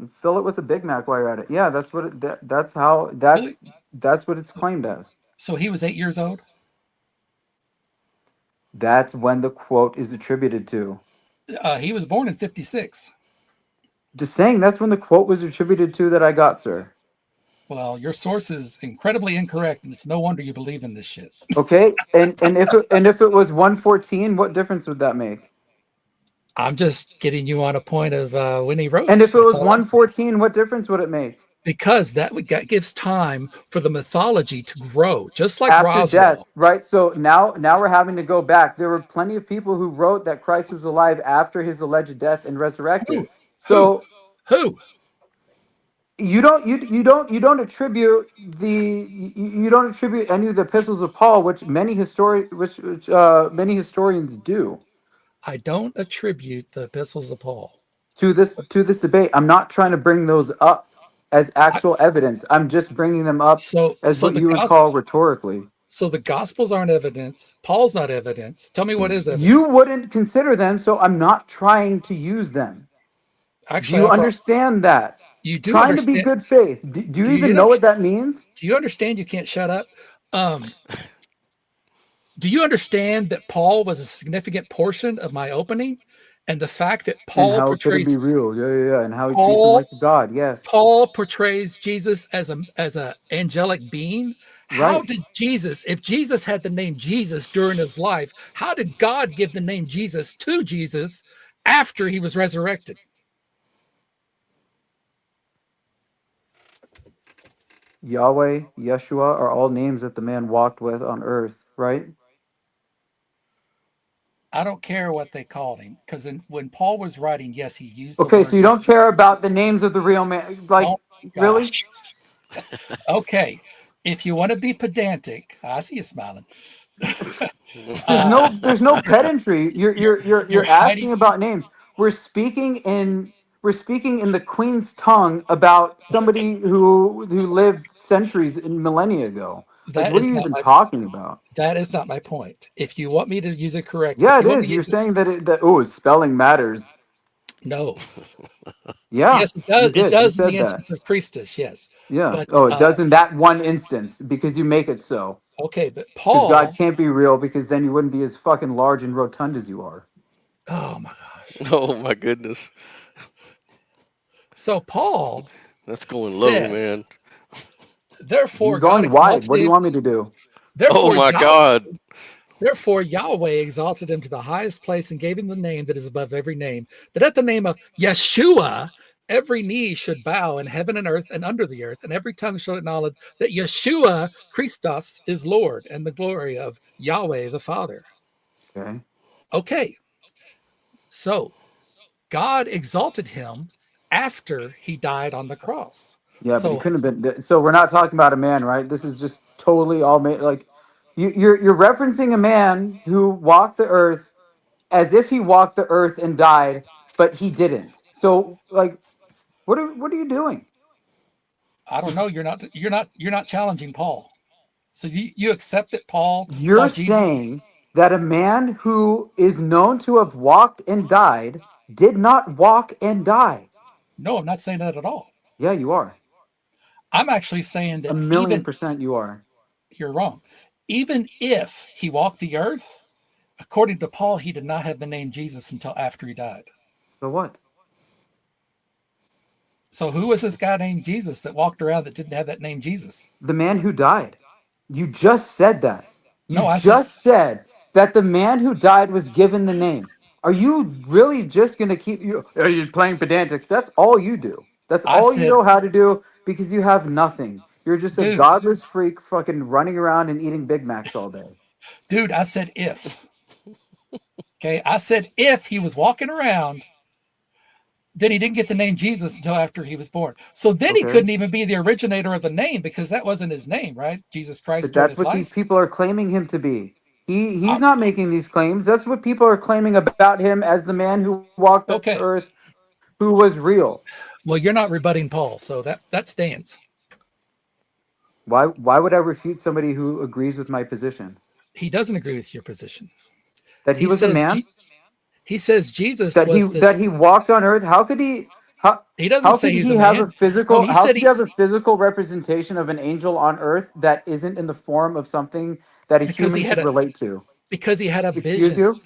Fill it with a Big Mac while you're at it. Yeah, that's how Really? that's what it's claimed as. So he was 8 years old? That's when the quote is attributed to. He was born in 56. Just saying that's when the quote was attributed to that I got, sir. Well, your source is incredibly incorrect, and it's no wonder you believe in this shit. Okay? And if it was 114, what difference would that make? I'm just getting you on a point of when he wrote And it. if it That's was all I'm saying. 114, what difference would it make? Because that gives time for the mythology to grow, just like After death, Roswell. right? So now we're having to go back. There were plenty of people who wrote that Christ was alive after his alleged death and resurrected. Who? Who? So Who? you don't attribute you don't attribute any of the epistles of Paul, which many historians do, I don't attribute the epistles of Paul. to this debate. I'm not trying to bring those up as I, actual evidence. I'm just bringing them up so as so what the you would gospel call rhetorically. so the gospels aren't evidence. Paul's not evidence. Tell me what is You evidence. wouldn't consider them, so I'm not trying to use them. Do Actually, you understand that? you do Trying to be understand. good faith. Do you Do you even know what understand? that means? Do you understand? You can't shut up. Um, do you understand that Paul was a significant portion of my opening, and the fact that And how could it be real? Yeah, yeah, yeah. And how he treats him Paul like a god. Yes. Paul portrays Jesus as a angelic being? How Right. did Jesus, if Jesus had the name Jesus during his life, how did God give the name Jesus to Jesus after he was resurrected? Yahweh, Yeshua are all names that the man walked with on earth, right? I don't care what they called him because when Paul was writing, yes, he used the Okay, so word you Yahweh. don't care about the names of the real man. Oh Like, my really? gosh. Okay. If you want to be pedantic, I see you smiling. There's uh, no pedantry. You're you're you're you're you're you're hiding. asking about names. We're speaking in we're speaking in the Queen's tongue about somebody who lived centuries and millennia ago. Like, That what are is you not even my talking about? that is not my point. If you want me to use it correct, Yeah, if it you want me is. to You're use it, saying that spelling matters. no. Yeah, Yes, it you does. It did. You does in said the that. instance of priestess, yes. Yeah. But Oh, it does in that one instance because you make it so. okay, but Because God Paul, can't be real because then you wouldn't be as fucking large and rotund as you are. oh my gosh. Oh my goodness, So Paul that's going low, said, man. He's therefore God going wide. What exalted do you him, want me to do? Oh therefore my Yahweh, God. therefore Yahweh exalted him to the highest place and gave him the name that is above every name, that at the name of Yeshua every knee should bow in heaven and earth and under the earth, and every tongue shall acknowledge that Yeshua Christos is Lord, and the glory of Yahweh the Father. Okay. Okay, so God exalted him after he died on the cross. Yeah, but he So couldn't have been. So we're not talking about a man, right? This is just totally all made. Like you're referencing a man who walked the earth as if he walked the earth and died, but he didn't. So like, what are you doing? I don't know. You're not challenging Paul. So you accept that Paul saw You're Jesus? saying that a man who is known to have walked and died did not walk and die. No, I'm not saying that at all. Yeah, you are. I'm actually saying A that million even percent you are. you're wrong. Even if he walked the earth, according to Paul, he did not have the name Jesus until after he died. So what? So who was this guy named Jesus that walked around that didn't have that name Jesus? The man who died. You just said that. You No, I said, just said that the man who died was given the name. Are you really just going to keep you are you playing pedantics? That's all you do. That's I all you said, know how to do because you have nothing. You're just a dude, godless freak fucking running around and eating Big Macs all day. I said if. Okay, I said if he was walking around, then he didn't get the name Jesus until after he was born. So then he Okay? couldn't even be the originator of the name because that wasn't his name, right? Jesus Christ But during that's his what these life. people are claiming him to be. He's I, not making these claims. That's what people are claiming about him as the man who walked the okay, earth, who was real. well, you're not rebutting Paul, so that stands. Why would I refute somebody who agrees with my position? He doesn't agree with your position. That he He was a says man? he says Jesus was That this. he walked on earth? He doesn't How say could he's a he have a man. No, physical he said representation of an angel on earth that isn't in the form of something that a because he human had could a relate to? because he had a Excuse vision. you?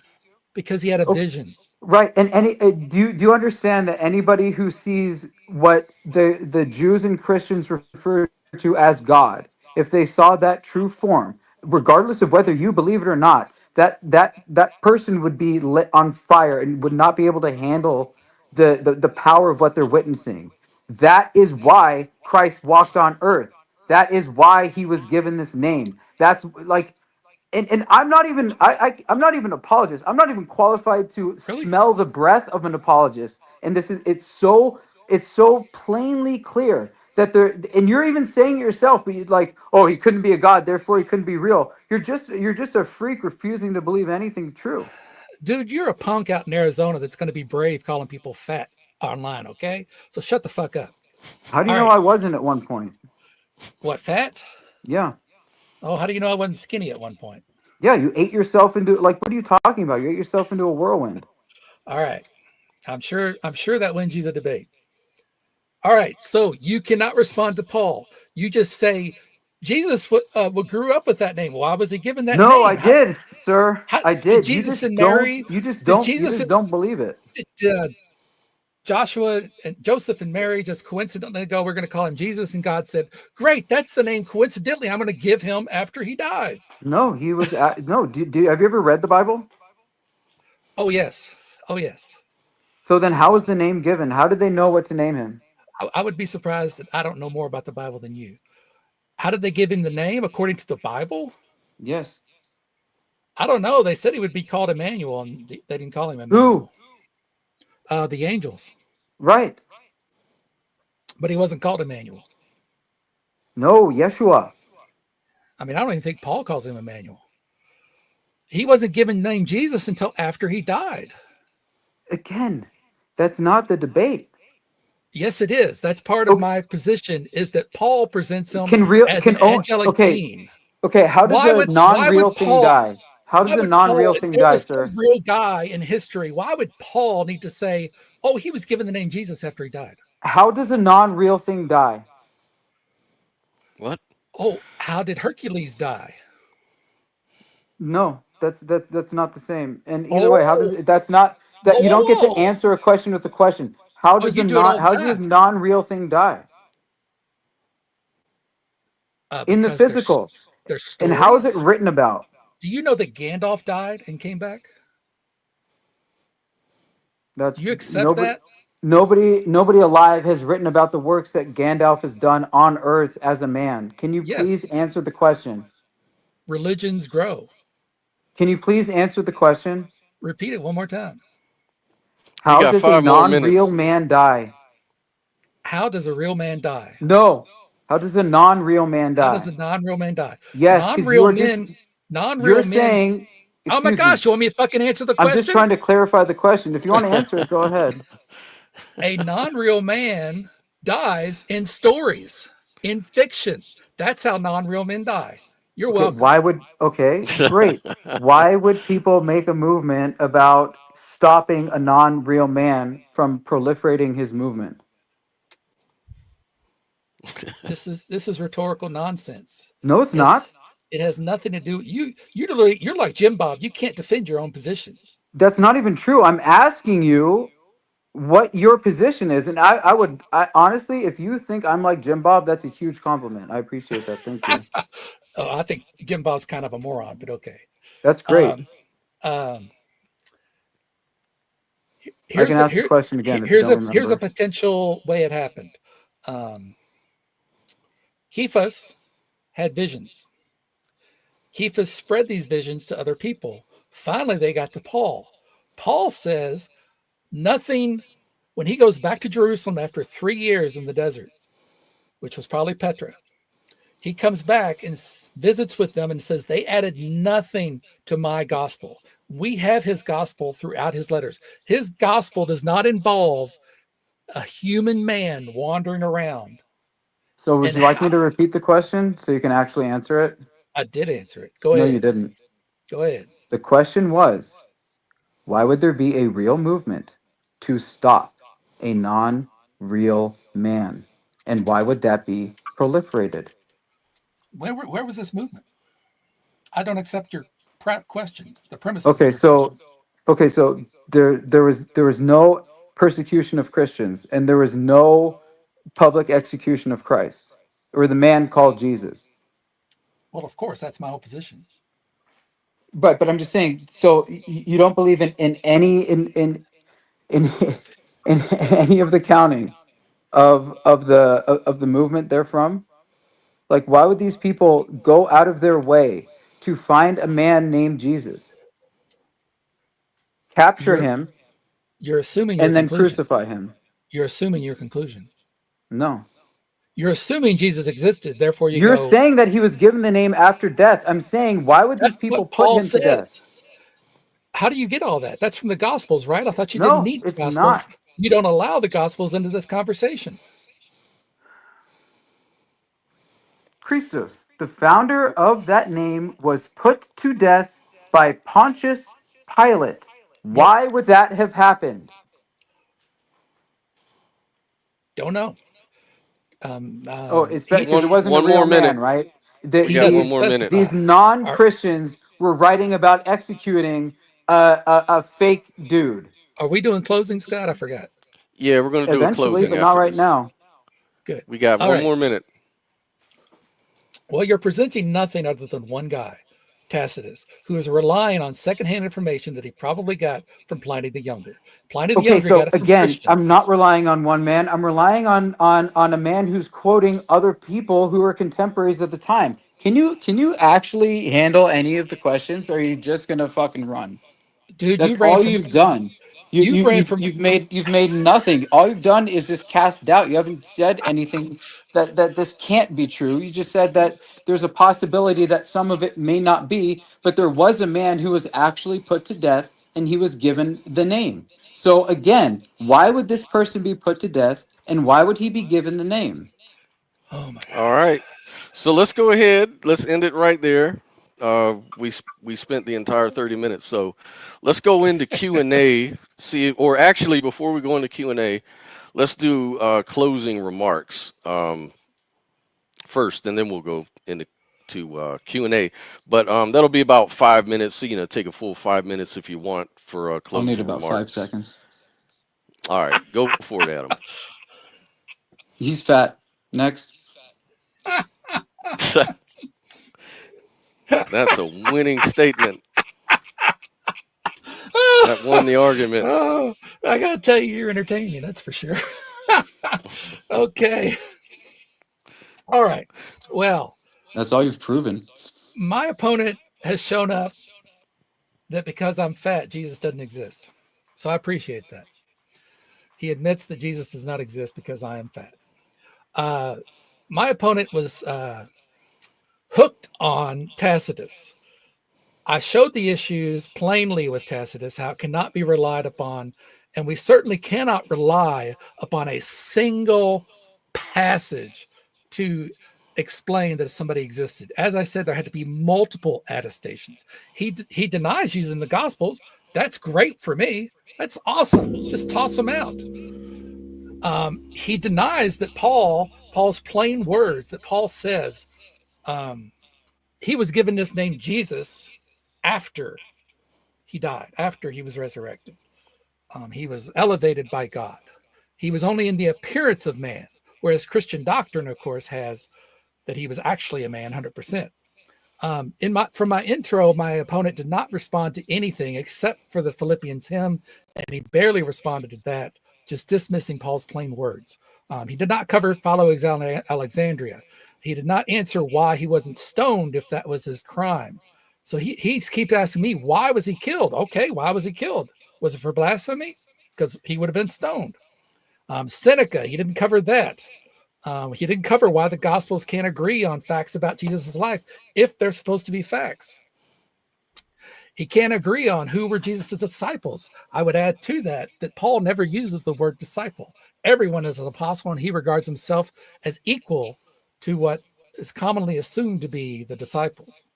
Because he had a Oh, vision. right. And do you understand that anybody who sees what the Jews and Christians refer to as God, if they saw that true form, regardless of whether you believe it or not, that person would be lit on fire and would not be able to handle the power of what they're witnessing. That is why Christ walked on earth. That is why he was given this name. That's like and I'm not even I'm not even an apologist. I'm not even qualified to Really? smell the breath of an apologist. And this is it's so plainly clear that there and you're even saying it yourself, but you're like, oh, he couldn't be a god, therefore he couldn't be real. You're just a freak refusing to believe anything true. Dude, you're a punk out in Arizona that's going to be brave calling people fat online, okay? So shut the fuck up. How do you All know right. I wasn't at one point? What, fat? Yeah. Oh, how do you know I wasn't skinny at one point? Yeah, you ate yourself into like what are you talking about? You ate yourself into a whirlwind. All right. I'm sure that wins you the debate. All right. So you cannot respond to Paul. You just say Jesus grew up with that name. Why was he given that No, I name? How, did, sir. how I did did. Jesus and Mary? Did You Jesus just don't believe it. did Joshua and Joseph and Mary just coincidentally go, we're going to call him Jesus? And God said, great, that's the name. Coincidentally, I'm going to give him after he dies. No, he was no. Have you ever read the Bible? Oh, yes. Oh, yes. So then, how was the name given? How did they know what to name him? I would be surprised that I don't know more about the Bible than you. How did they give him the name according to the Bible? Yes. I don't know. They said he would be called Emmanuel, and they didn't call him Who? Emmanuel. The angels, Right. but he wasn't called Emmanuel. No, Yeshua. I mean, I don't even think Paul calls him Emmanuel. He wasn't given the name Jesus until after he died. Again, that's not the debate. Yes, it is. That's part of Okay, my position is that Paul presents him can real as an can oh angelic okay. being. Okay, how does a Why non-real would thing Paul die? How does why a would Paul, non-real if thing there die, was some sir? real guy in history, why would Paul need to say, oh, he was given the name Jesus after he died? How does a non-real thing die? What? Oh, how did Hercules die? No, that's not the same. And either way, how does Oh, it, that's not that whoa, you whoa, don't get to whoa. answer a question with a question. How Oh, does you do it all how the does a time. non-real thing die in the Because physical? there's And how is it stories. written about? Do you know that Gandalf died and came back? Do That's you accept nobody that? nobody alive has written about the works that Gandalf has done on earth as a man. Can you please Yes. answer the question? Religions grow. Can you please answer the question? Repeat it one more time. You How got does a 5 more minutes. non-real man die? How does a real man die? No. How does a non-real man How does die? a non-real man die? Yes, because you Non-real are just men, non-real you're men. saying, Oh my excuse me. gosh, you want me to fucking answer the I'm just question? trying to clarify the question. If you want to answer it, go ahead. A non-real man dies in stories, in fiction. That's how non-real men die. You're Okay, welcome. okay, great. Why would people make a movement about stopping a non-real man from proliferating his movement? This is rhetorical nonsense. No, it's It's not. it has nothing to do. You're like Jim Bob. You can't defend your own position. That's not even true. I'm asking you what your position is. And I honestly, if you think I'm like Jim Bob, that's a huge compliment. I appreciate that. Thank you. Oh, I think Jim Bob's kind of a moron, but okay. That's great. Um, um, I can here's a, ask the here question again if you don't here's a remember. potential way it happened. Um, Cephas had visions. Cephas spread these visions to other people. Finally, they got to Paul. Paul says nothing when he goes back to Jerusalem after 3 years in the desert, which was probably Petra. He comes back and visits with them and says they added nothing to my gospel. We have his gospel throughout his letters. His gospel does not involve a human man wandering around. So would And you like me how, to repeat the question so you can actually answer it? I did answer it. Go No, you ahead. didn't. Go ahead. The question was, why would there be a real movement to stop a non-real man? And why would that be proliferated? Where was this movement? I don't accept your question, the premises of Okay, your question. so there was no persecution of Christians and there was no public execution of Christ or the man called Jesus. Well, of course, that's my whole position. But I'm just saying, so you don't believe in any in in any of the counting of the movement they're from? Like, why would these people go out of their way to find a man named Jesus, capture You're him, you're assuming your and then conclusion. crucify him? You're assuming your conclusion. No. You're assuming Jesus existed, therefore you You're go, saying that he was given the name after death. I'm saying, why would that's these people what put Paul him to death? says. How do you get all that? That's from the Gospels, right? I thought you didn't No, need the it's Gospels. not. You don't allow the Gospels into this conversation. Christos, the founder of that name, was put to death by Pontius Pilate. Why Yes. would that have happened? Don't know. Oh, it's He because one it wasn't a one real more man, minute. right? We he got one doesn't These more minute. these specify. Are non-Christians were writing about executing a fake dude. are we doing closing, Scott? I forgot. Yeah, we're going to do a Eventually, closing but not after right this. now. Good. We got All one right. more minute. Well, you're presenting nothing other than one guy, Tacitus, who is relying on secondhand information that he probably got from Pliny the Younger. Pliny the Okay, Younger got so it from again, I'm Christians. not relying on one man. I'm relying on a man who's quoting other people who are contemporaries at the time. Can you actually handle any of the questions, or are you just gonna fucking run? Dude, That's all you've done. You you've you ran you've from you've made nothing. All you've done is just cast doubt. You haven't said anything that this can't be true. You just said that there's a possibility that some of it may not be, but there was a man who was actually put to death and he was given the name. So again, why would this person be put to death and why would he be given the name? oh my All gosh. right. So let's go ahead. Let's end it right there. We spent the entire 30 minutes. So let's go into Q&A. See, or actually, before we go into Q&A, let's do closing remarks first, and then we'll go into Q&A. But that'll be about 5 minutes. So take a full 5 minutes if you want for I'll need closing about five remarks. seconds. All right, go for it, Adam. He's fat. Next. That's a winning statement. That won the argument. Oh, I gotta tell you, you're entertaining. That's for sure. Okay. All right. Well, That's all you've proven. my opponent has shown up that because I'm fat, Jesus doesn't exist. So I appreciate that. He admits that Jesus does not exist because I am fat. Uh, my opponent was hooked on Tacitus. I showed the issues plainly with Tacitus, how it cannot be relied upon, and we certainly cannot rely upon a single passage to explain that somebody existed. As I said, there had to be multiple attestations. He denies using the Gospels. That's great for me. That's awesome. Just toss them out. He denies that Paul's plain words that Paul says, he was given this name Jesus after he died, after he was resurrected. He was elevated by God. He was only in the appearance of man, whereas Christian doctrine, of course, has that he was actually a man 100%. From my intro, my opponent did not respond to anything except for the Philippians hymn, and he barely responded to that, just dismissing Paul's plain words. He did not cover follow Alexandria. He did not answer why he wasn't stoned if that was his crime. So he keeps asking me, why was he killed? Okay, why was he killed? Was it for blasphemy? Because he would have been stoned. Seneca, he didn't cover that. He didn't cover why the Gospels can't agree on facts about Jesus' life if they're supposed to be facts. He can't agree on who were Jesus' disciples. I would add to that Paul never uses the word disciple. Everyone is an apostle, and he regards himself as equal to what is commonly assumed to be the disciples.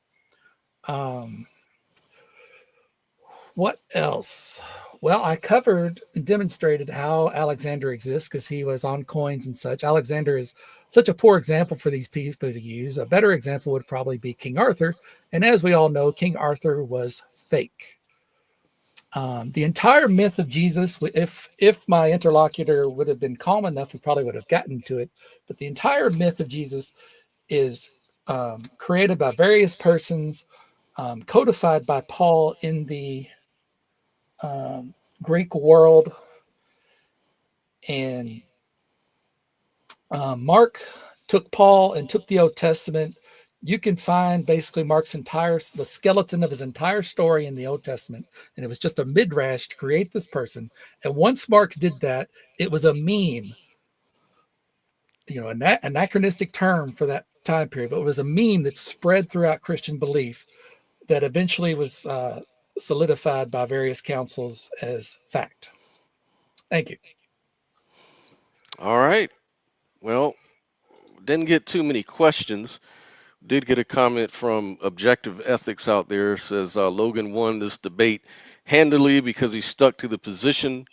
What else? Well, I covered and demonstrated how Alexander exists because he was on coins and such. Alexander is such a poor example for these people to use. A better example would probably be King Arthur. And as we all know, King Arthur was fake. The entire myth of Jesus, if my interlocutor would have been calm enough, we probably would have gotten to it. But the entire myth of Jesus is created by various persons, codified by Paul in the Greek world, and Mark took Paul and took the Old Testament. You can find basically the skeleton of his entire story in the Old Testament, and it was just a midrash to create this person. And once Mark did that, it was a meme, an anachronistic term for that time period, but it was a meme that spread throughout Christian belief that eventually was solidified by various councils as fact. Thank you. All right. Well, didn't get too many questions. Did get a comment from Objective Ethics out there. Says Logan won this debate handily because he stuck to the position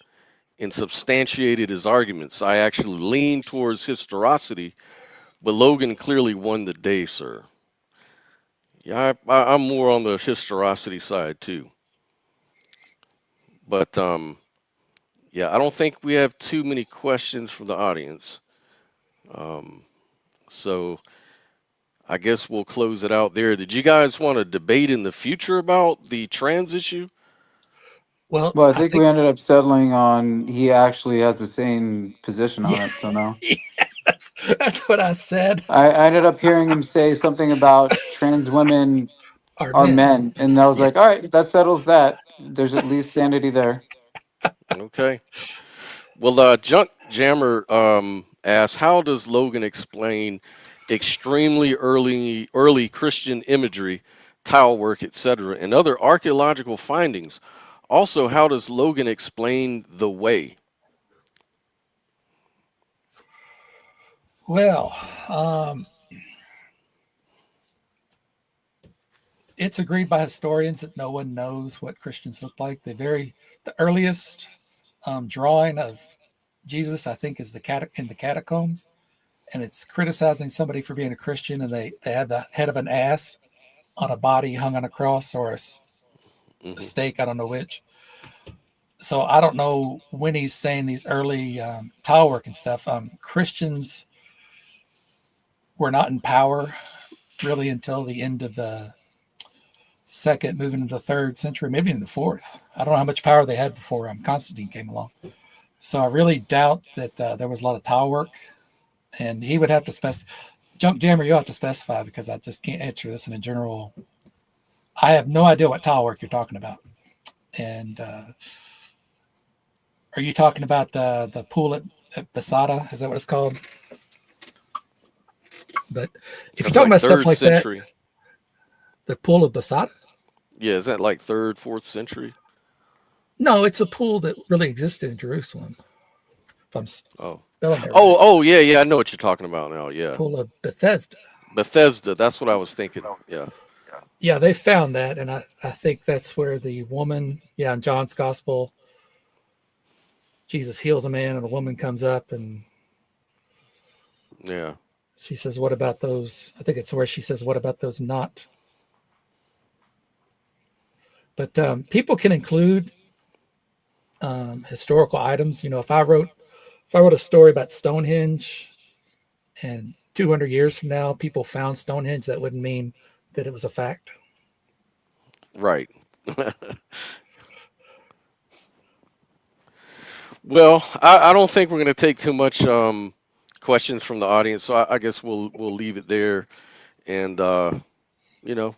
and substantiated his arguments. I actually lean towards historicity, but Logan clearly won the day, sir. Yeah, I'm more on the historicity side too. But yeah, I don't think we have too many questions from the audience. So I guess we'll close it out there. Did you guys want to debate in the future about the trans issue? Well, Well, I I think think we ended up settling on he actually has the same position on yeah, it. So no. yeah, that's what I said. I ended up hearing him say something about trans women Are are men? men. And I was Yeah. like, all right, that settles that. There's at least sanity there. Okay. Well, Junk Jammer asks, how does Logan explain extremely early Christian imagery, tile work, etc., and other archaeological findings? Also, how does Logan explain the way? Well, um, it's agreed by historians that no one knows what Christians look like. The earliest drawing of Jesus, I think, is in the catacombs, and it's criticizing somebody for being a Christian, and they have the head of an ass on a body hung on a cross or a Hmm. stake. I don't know which. So I don't know when he's saying these early tile work and stuff. Christians were not in power really until the end of the second, moving into the third century, maybe in the fourth. I don't know how much power they had before Constantine came along. So I really doubt that there was a lot of tile work, and he would have to specify. Junk Jammer, you have to specify because I just can't answer this in a general. I have no idea what tile work you're talking about. And are you talking about the pool at Basada? Is that what it's called? But if you're That's talking like about stuff third like that, century. the pool of Basada? Yeah, is that like third, fourth century? No, it's a pool that really existed in Jerusalem. If I'm Oh, spelling it right, yeah, yeah. I know what you're talking about now. Yeah, pool of Bethesda. Bethesda. That's what I was thinking. Yeah. Yeah, they found that, and I think that's where the woman, yeah, in John's gospel, Jesus heals a man, and a woman comes up, and Yeah. she says, "What about those?" I think it's where she says, "What about those not?" But people can include historical items. You know, if I wrote a story about Stonehenge, and 200 years from now, people found Stonehenge, that wouldn't mean that it was a fact. Right. Well, I don't think we're going to take too much questions from the audience, so I guess we'll leave it there, and you know,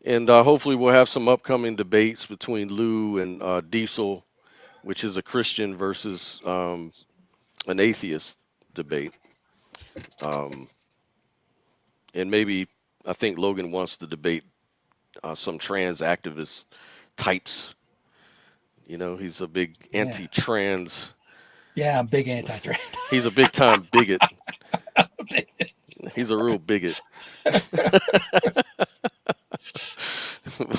and hopefully we'll have some upcoming debates between Lou and Diesel, which is a Christian versus an atheist debate, um, and maybe I think Logan wants to debate some trans activist types. He's a big Yeah, anti-trans. yeah, I'm big anti-trade. He's a big time bigot. He's a real bigot.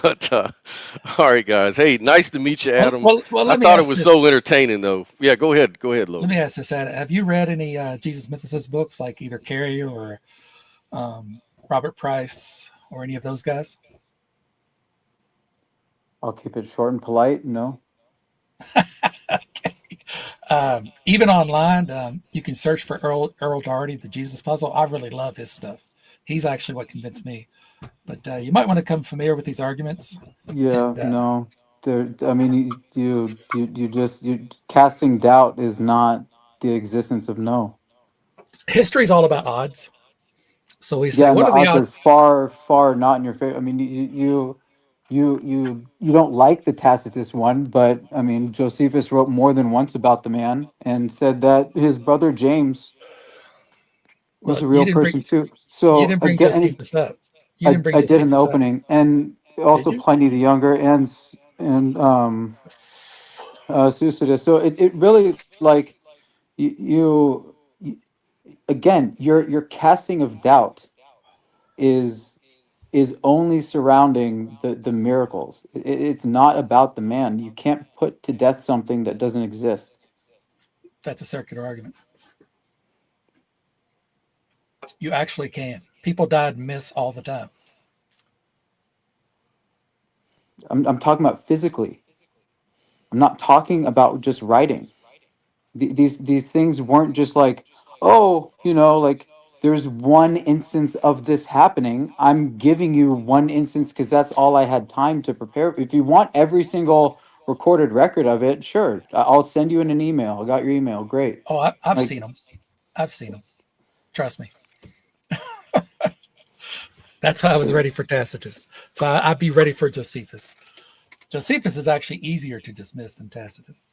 But all right, guys. Hey, nice to meet you, Adam. I Let me thought it ask was this. so entertaining, though. Yeah, go ahead. Go ahead, Let me Logan. ask this, Adam. Have you read any Jesus mythicist books like either Carrier or Robert Price or any of those guys? I'll keep it short and polite. No. Even online, you can search for Earl Doherty, the Jesus Puzzle. I really love his stuff. He's actually what convinced me. But you might want to come familiar with these arguments. Yeah, And no. There. I mean, you casting doubt is not the existence of no. history is all about odds. So we say, Yeah, and what the are the odds are odds? far, far not in your favor. I mean, you don't like the Tacitus one, but I mean, Josephus wrote more than once about the man and said that his brother James was Well, a real person too. you So didn't bring again, Josephus up. You I didn't bring I did in the Josephus up, opening, and did also you? Pliny the Younger and Thucydides. So it really like you again your casting of doubt is is only surrounding the miracles. It's not about the man. You can't put to death something that doesn't exist. That's a circular argument. You actually can. People died in myths all the time. I'm talking about physically. I'm not talking about just writing. These things weren't just like, oh, like there's one instance of this happening. I'm giving you one instance because that's all I had time to prepare. If you want every single recorded record of it, sure, I'll send you in an email. I got your email. Great. Oh, I've Like, seen them. I've seen them. Trust me. That's why I was ready for Tacitus. So I'd be ready for Josephus. Josephus is actually easier to dismiss than Tacitus.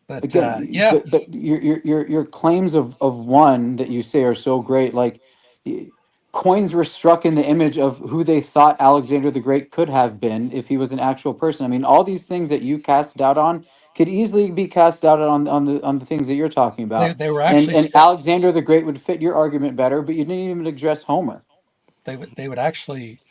But again, yeah, but your claims of one that you say are so great, like y- coins were struck in the image of who they thought Alexander the Great could have been if he was an actual person. I mean, all these things that you cast doubt on could easily be cast doubt on the things that you're talking about. they were And actually and struck. Alexander the Great would fit your argument better, but you didn't even address Homer. They would actually.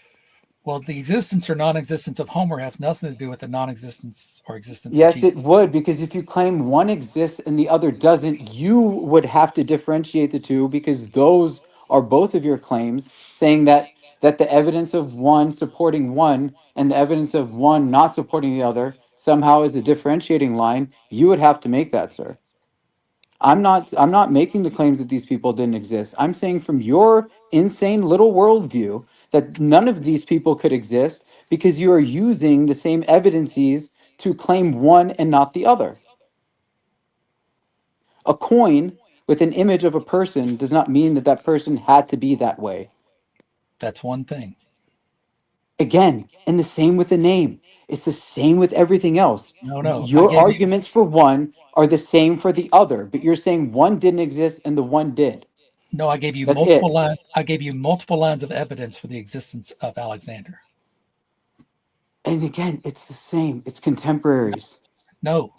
Well, the existence or non-existence of Homer has nothing to do with the non-existence or existence of Yes, it Jesus. would, because if you claim one exists and the other doesn't, you would have to differentiate the two, because those are both of your claims, saying that the evidence of one supporting one and the evidence of one not supporting the other somehow is a differentiating line. You would have to make that, sir. I'm not making the claims that these people didn't exist. I'm saying from your insane little worldview that none of these people could exist because you are using the same evidences to claim one and not the other. A coin with an image of a person does not mean that that person had to be that way. That's one thing. Again, and the same with the name. It's the same with everything else. No, no. I Your gave you arguments for one are the same for the other, but you're saying one didn't exist and the one did. no. I gave you That's multiple it. lines. I gave you multiple lines of evidence for the existence of Alexander. And again, it's the same. It's contemporaries No,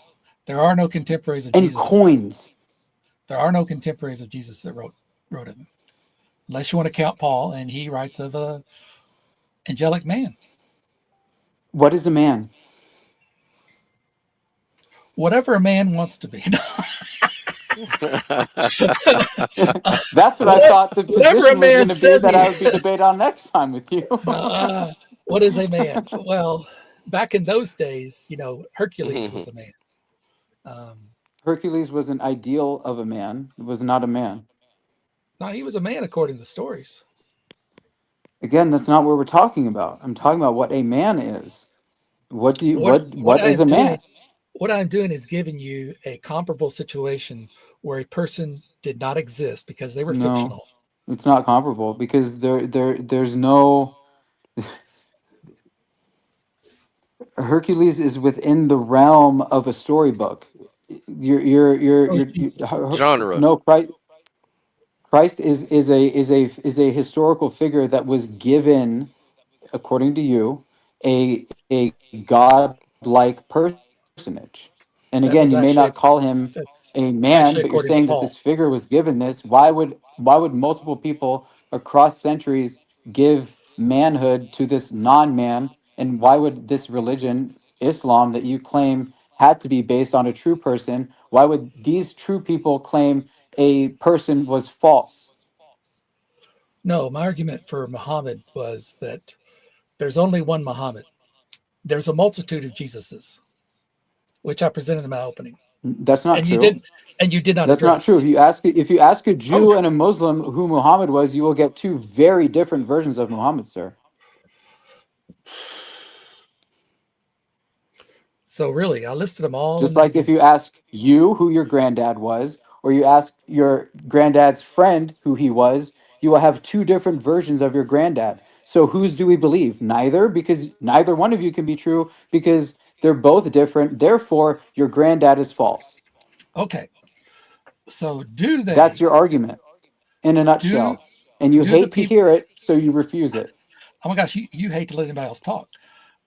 there are no contemporaries of and Jesus that wrote. coins. There are no contemporaries of Jesus that wrote of him, unless you want to count Paul, and he writes of a angelic man. What is a man? Whatever a man wants to be. That's what I whatever, thought the whatever a position was going man to be says that he I would be debate on next time with you. what is a man? Well, back in those days, Hercules was a man. Um, Hercules was an ideal of a man. It was not a man. no, he was a man according to the stories. Again, that's not what we're talking about. I'm talking about what a man is. What do you What what I is am a doing, man? what I'm doing is giving you a comparable situation where a person did not exist because they were No, fictional. it's not comparable because there's no Hercules is within the realm of a storybook. So is Jesus. Genre. No, Christ is a historical figure that was given, according to you, a godlike personage. And That again, was you may actually not call him that's a man, actually but you're according to saying that Paul. this figure was given this. Why would multiple people across centuries give manhood to this non-man? And why would this religion, Islam, that you claim had to be based on a true person, why would these true people claim a person was false? No, my argument for Muhammad was that there's only one Muhammad. There's a multitude of Jesuses, which I presented in my opening, That's not and you true. didn't, and you did not That's not true. address. If you ask a Oh, Jew and a Muslim who Muhammad was, you will get two very different versions of Muhammad, sir. so really, I listed them all in Just the like if beginning. you ask you who your granddad was, or you ask your granddad's friend who he was, you will have two different versions of your granddad. So whose do we believe? Neither, because neither one of you can be true because they're both different. Therefore, your granddad is false. Okay, so do That's they your argument in a do nutshell. And you do the hate to people? hear it, so you refuse it. Oh my gosh, you hate to let anybody else talk.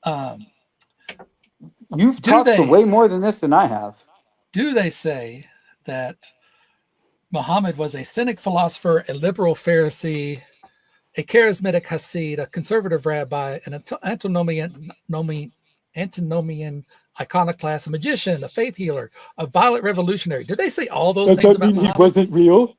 Um, You've do talked they way more than this than I have. do they say that Muhammad was a cynic philosopher, a liberal Pharisee, a charismatic Hasid, a conservative rabbi, an antinomian iconoclast, a magician, a faith healer, a violent revolutionary? Did they say all those Does things that about mean he Muhammad? wasn't real?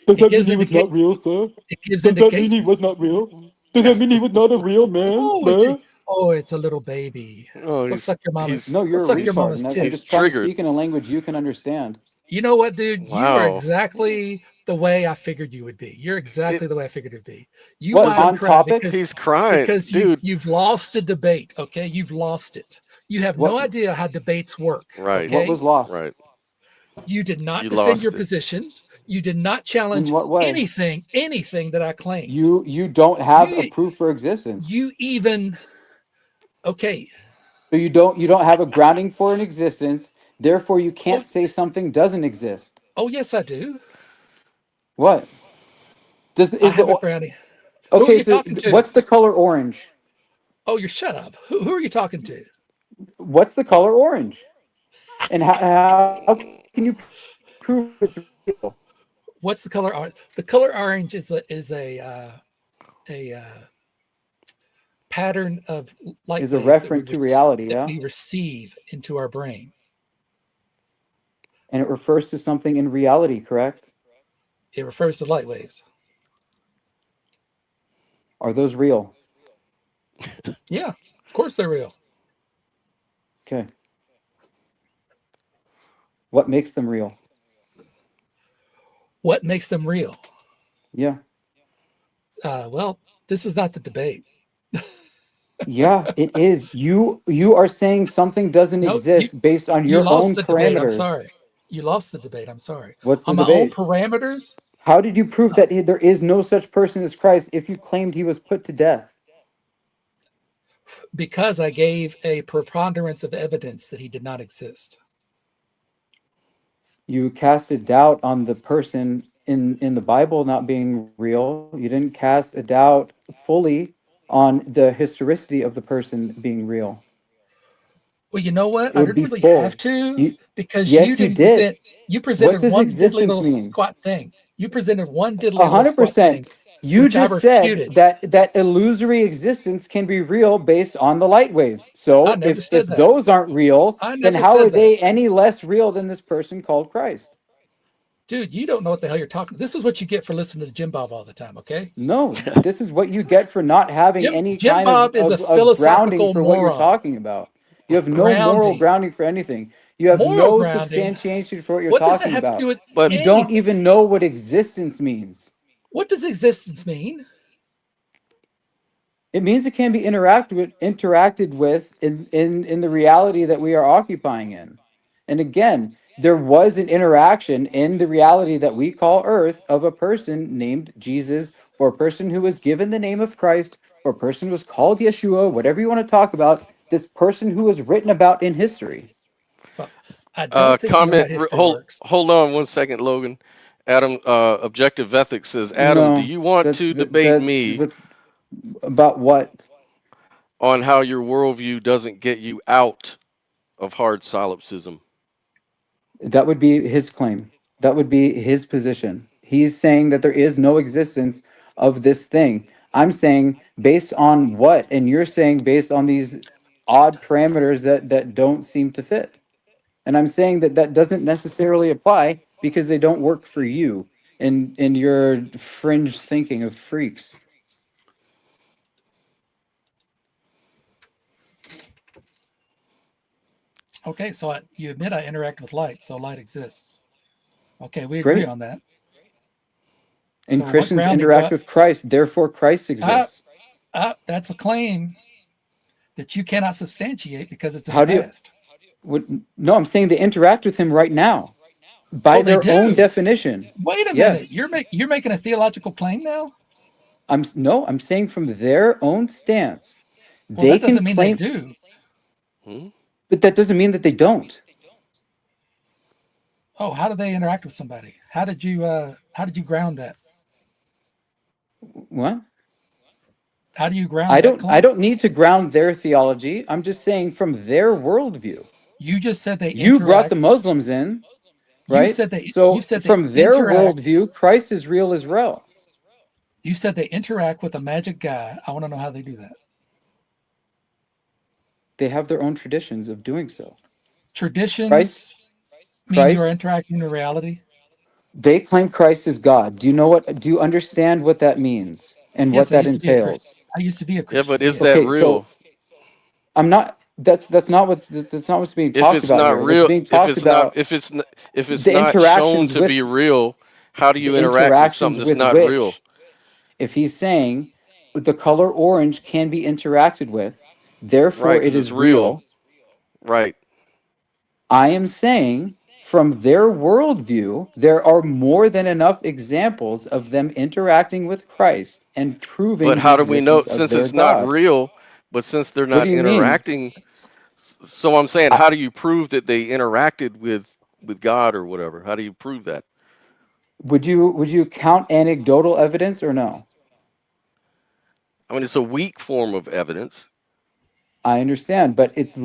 Does It that mean gives he was indicate. not real, sir? It gives Does that mean indicate. he was not real? Does that mean he was not a real man? Oh, Huh? it's a little baby. Oh, Go suck your mama's. he's No, Go you're a suck your he's retard, mama's and I'm he's just tits. trying to triggered. speak in a language you can understand. You know what, dude? You are Wow. exactly the way I figured you would be. You're It exactly the way I figured it'd be. You What, does whine it and on cry topic? because he's crying, because you dude. you've lost a debate. Okay, you've lost it. You have What no idea how debates work. Right. what Okay, was lost? Right. you did not You defend your lost it. position. You did not In challenge what way? anything that I claimed. You don't have a You proof for existence. you even okay. So you don't have a grounding for an existence, therefore you Oh can't say something doesn't exist. oh yes, I do. What? Does I is the have a o- brownie. Who are Okay, you so talking to? what's the color orange? Oh, you're shut up. Who are you talking to? What's the color orange? And how can you prove it's real? What's the color orange? The color orange is a pattern of light is a waves that referent to reality, that yeah? we receive into our brain. And it refers to something in reality, correct? It refers to light waves. Are those real? Yeah, of course they're real. Okay. What makes them real? What makes them real? Yeah. Well, this is not the debate. Yeah, it is. You are saying something doesn't No, exist based on you your lost own the debate. I'm parameters. sorry. You lost the debate. I'm sorry. What's the On my own debate? parameters, How did you prove that there is no such person as Christ if you claimed he was put to death? because I gave a preponderance of evidence that he did not exist. You casted doubt on the person in the Bible not being real. You didn't cast a doubt fully on the historicity of the person being real. Well, you know what? It I would didn't be really have full. to You, because you yes, you didn't did. present. You What presented does one diddly existence little mean? squat thing. You presented one diddly little squat 100%. thing, You which I just said refuted. that illusory existence can be real based on the light waves. I So never if said that. those aren't real, I then never how are said that. they any less real than this person called Christ? Dude, you don't know what the hell you're talking. This is what you get for listening to Jim Bob all the time, okay? No, this is what you get for not having any Jim kind of, Bob is a of grounding philosophical for what you're moron. talking about. You have no moral Grounding. grounding for anything. You have Moral no grounding. substantiation for what you're What does that talking have to do about. with But You don't anything? even know what existence means. What does existence mean? It means it can be interacted with in the reality that we are occupying in. And again, there was an interaction in the reality that we call Earth of a person named Jesus, or a person who was given the name of Christ, or a person who was called Yeshua, whatever you want to talk about, this person who was written about in history. Well, I don't think you know how history works. hold on 1 second, Logan. Adam, Objective Ethics says, Adam, do No, you want to debate that's me about what? on how your worldview doesn't get you out of hard solipsism? That would be his claim. That would be his position. He's saying that there is no existence of this thing. I'm saying based on what? And you're saying based on these odd parameters that don't seem to fit. And I'm saying that that doesn't necessarily apply because they don't work for you in your fringe thinking of freaks. Okay, so you admit I interact with light, so light exists. Okay, we agree Great. on that. And So what Christians grounding do interact with Christ, therefore Christ exists. that's a claim that you cannot substantiate because it's in How the do you past. no, I'm saying they interact with him right now by Oh, they their own do. definition. Wait a minute. Yes. You're making a theological claim now? I'm saying from their own stance, Well, they that can doesn't mean they claim, do. Hmm? but that doesn't mean that they don't. Oh, how do they interact with somebody? How did you ground that? What? How do you ground I that don't I claim? don't need to ground their theology. I'm just saying from their worldview. You just said they You brought the interact. Muslims in, You right? said So they from their interact. worldview, Christ is real as well. You said they interact with a magic guy. I want to know how they do that. They have their own traditions of doing so. Christ, Traditions mean you are Christ, interacting in reality. they claim Christ is God. Do you understand what that means and what Yes, I that used to be a Christian. entails? I used to be a Yeah, but Christian. is that Yes. Okay, real? so I'm not. That's not what's being If talked it's about not here. What's real, being talked about if it's the not shown interactions to be with real, how do the you interact with something interactions that's with not real? which, if he's saying the color orange can be interacted with, therefore Right, it because it's is real. real. Right. I am saying from their worldview, there are more than enough examples of them interacting with Christ and But proving the how do we know existence of since their it's not God. real, but since they're What do not you mean? interacting, so I'm saying I, how do you prove that they interacted with God or whatever? How do you prove that? would you count anecdotal evidence or no? I mean, it's a weak form of evidence. I understand, but it's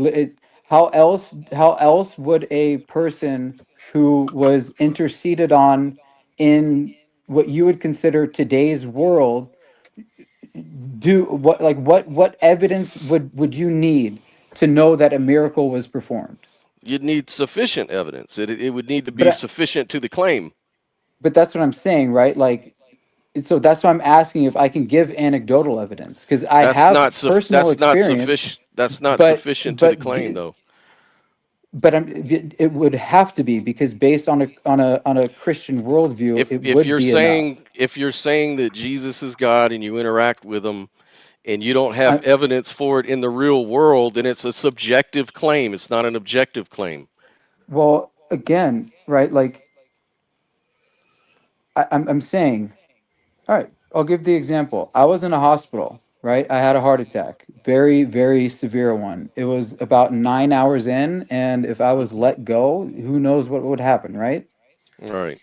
how else would a person who was interceded on in what you would consider today's world do what, like what evidence would you need to know that a miracle was performed? You'd need sufficient evidence. It would need to But be sufficient to the claim. but that's what I'm saying, right? Like, so that's why I'm asking if I can give anecdotal evidence, because I have personal experience. That's not but sufficient to the but claim, though. but it would have to be, because based on a Christian worldview, it would be enough. If you're saying that Jesus is God and you interact with him and you don't have I, evidence for it in the real world, then it's a subjective claim. It's not an objective claim. well, again, right? Like, I'm saying, all right, I'll give the example. I was in a hospital, right? I had a heart attack, very, very severe one. It was about 9 hours in, and if I was let go, who knows what would happen, right? All right.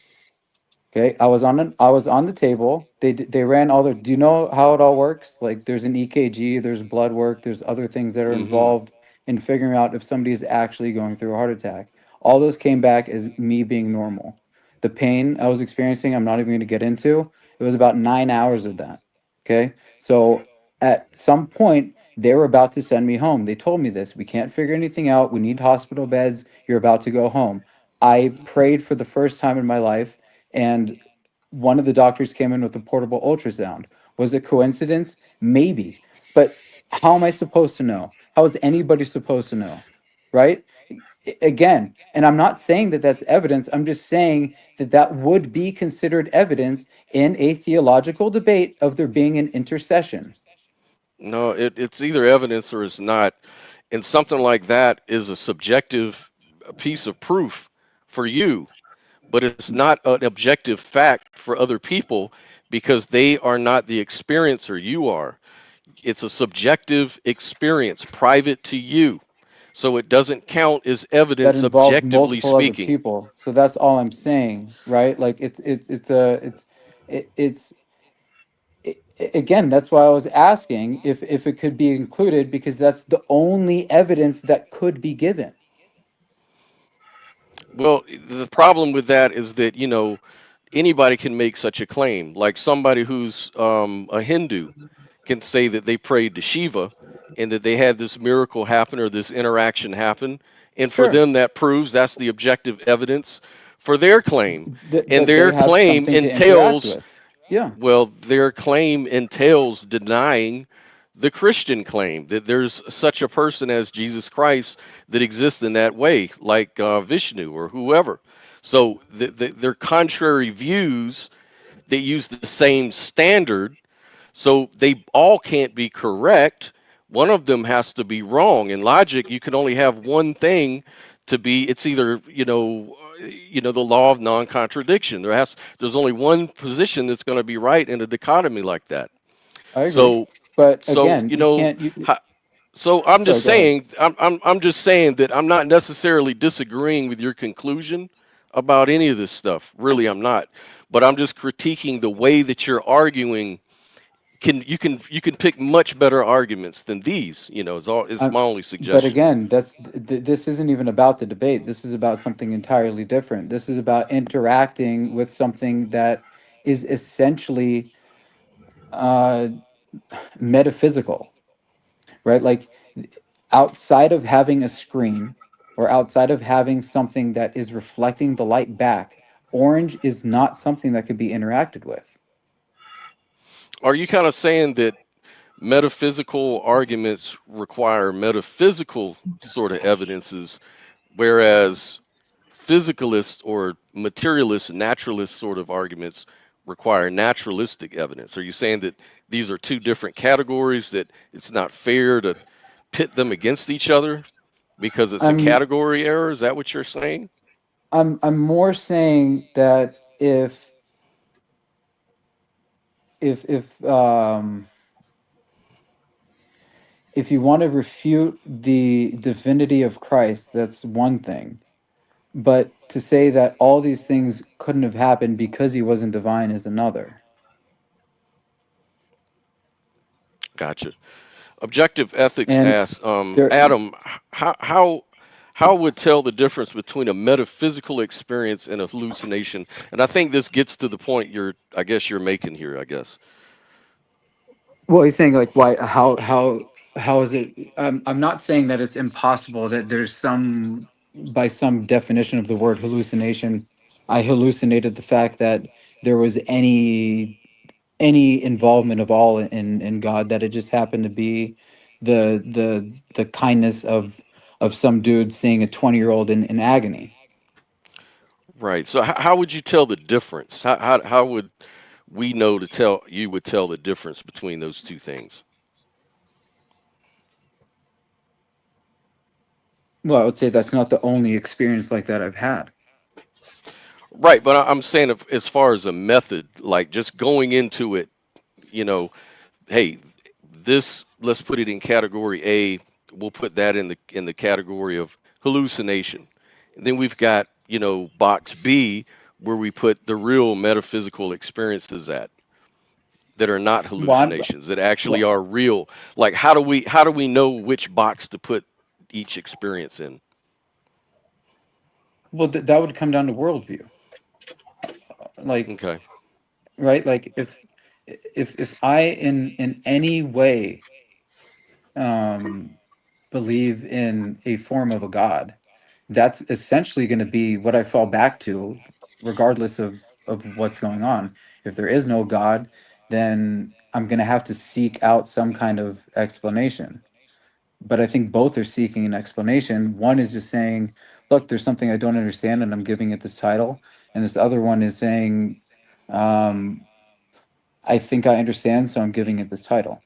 Okay, I was on the table. They ran all their. Do you know how it all works? Like, there's an EKG, there's blood work, there's other things that are Mm-hmm. involved in figuring out if somebody is actually going through a heart attack. All those came back as me being normal. The pain I was experiencing, I'm not even going to get into. It was about 9 hours of that. Okay, so at some point they were about to send me home. They told me this. We can't figure anything out. We need hospital beds. You're about to go home. I prayed for the first time in my life, and one of the doctors came in with a portable ultrasound. Was it coincidence? Maybe. But how am I supposed to know? How is anybody supposed to know? Right? Again, and I'm not saying that that's evidence. I'm just saying that that would be considered evidence in a theological debate of there being an intercession. No, it's either evidence or it's not. And something like that is a subjective piece of proof for you, but it's not an objective fact for other people because they are not the experiencer. You are. It's a subjective experience, private to you. So it doesn't count as That evidence involved objectively multiple other speaking. people. So that's all I'm saying, right? Like, it's a it's again, that's why I was asking if it could be included, because that's the only evidence that could be given. Well, the problem with that is that, anybody can make such a claim. Like somebody who's a Hindu can say that they prayed to Shiva and that they had this miracle happen or this interaction happen. And for Sure, them, that proves that's the objective evidence for their claim. And that they their have claim something to interact entails, with. Yeah, well, their claim entails denying the Christian claim that there's such a person as Jesus Christ that exists in that way, like Vishnu or whoever. So their contrary views, they use the same standard, so they all can't be correct. One of them has to be wrong. In logic, you can only have one thing to be. It's either the law of non-contradiction. There's only one position that's going to be right in a dichotomy like that. I agree. So But so again, you you know, can't. You ho- so I'm Sorry, just go ahead. saying. I'm just saying that I'm not necessarily disagreeing with your conclusion about any of this stuff. Really, I'm not. But I'm just critiquing the way that you're arguing. You can pick much better arguments than these. Is Um, my only but suggestion. again, this isn't even about the debate. This is about something entirely different. This is about interacting with something that is essentially uh, metaphysical, right? Like, outside of having a screen, or outside of having something that is reflecting the light back, orange is not something that could be interacted with. Are you kind of saying that metaphysical arguments require metaphysical sort of evidences, whereas physicalist or materialist, naturalist sort of arguments require naturalistic evidence? Are you saying that these are two different categories, that it's not fair to pit them against each other because it's a I'm category error? Is that what you're saying? I'm more saying that if you want to refute the divinity of Christ, that's one thing. But to say that all these things couldn't have happened because he wasn't divine is another. Gotcha. Objective ethics And asks, there, Adam, how would tell the difference between a metaphysical experience and a hallucination? And I think this gets to the point I guess you're making here. I guess. Well, he's saying like why how is it I'm not saying that it's impossible that there's some by some definition of the word hallucination I hallucinated the fact that there was any involvement of all in God, that it just happened to be the kindness of some dude seeing a 20-year-old in agony. Right. So how would you tell the difference? How would we know to tell you would tell the difference between those two things? Well, I would say that's not the only experience like that I've had. Right, but I'm saying as far as a method, like just going into it, you know, hey, this let's put it in category A. We'll put that in the category of hallucination. And then we've got, box B where we put the real metaphysical experiences at that are not Well, hallucinations, that actually well, are real. Like how do we know which box to put each experience in? that would come down to worldview. Like, Okay. right, like if I in any way um believe in a form of a god, that's essentially going to be what I fall back to, regardless of what's going on. If there is no God, then I'm going to have to seek out some kind of explanation. But I think both are seeking an explanation. One is just saying, look, there's something I don't understand and I'm giving it this title. And this other one is saying, um, I think I understand, so I'm giving it this title.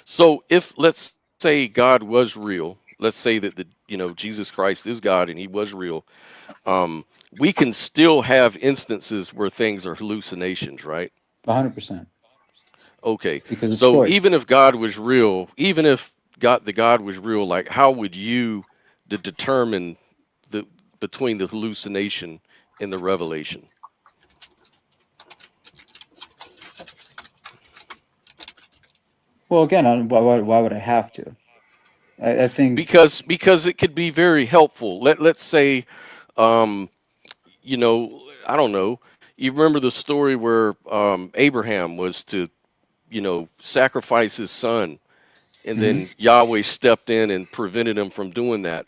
So if let's say God was real, let's say that Jesus Christ is God and he was real, um, we can still have instances where things are hallucinations, right? 100%. Okay. Because of So choice. even if God was real, even if God was real, like how would you determine the between the hallucination and the revelation? Well, again, why would I have to? I think Because it could be very helpful. Let's say, um, I don't know. You remember the story where Abraham was to, sacrifice his son, and then Yahweh stepped in and prevented him from doing that.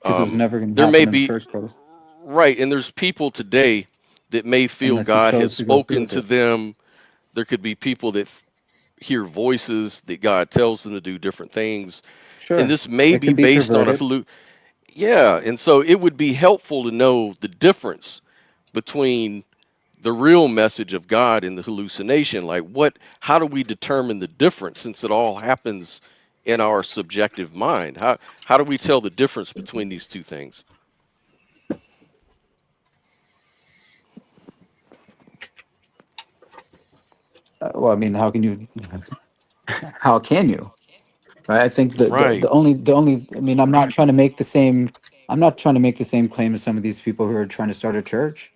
because it was never going to There may happen in the be first place right, and there's people today that may feel unless you God has chose to go through spoken with to it. them. There could be people that hear voices that God tells them to do different things, and Sure, this may it be can be based on a perverted. yeah, and so it would be helpful to know the difference between the real message of God and the hallucination. Like how do we determine the difference since it all happens in our subjective mind? How do we tell the difference between these two things? Well, I mean, how can you? How can you? Right? I think Right. the only. I mean, I'm not trying to make the same. I'm not trying to make the same claim as some of these people who are trying to start a church.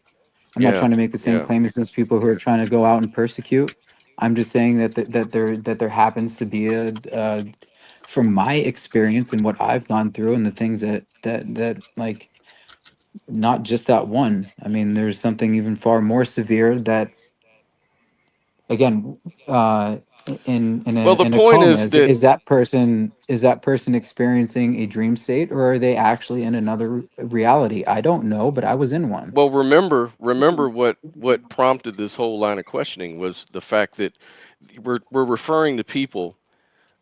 I'm not Yeah. trying to make the same Yeah. claim as those people who are trying to go out and persecute. I'm just saying that there happens to be from my experience and what I've gone through and the things that like not just that one. I mean, there's something even far more severe that again Well, the in a point coma is that is that person experiencing a dream state, or are they actually in another reality? I don't know, but I was in one. well, remember what prompted this whole line of questioning was the fact that we're referring to people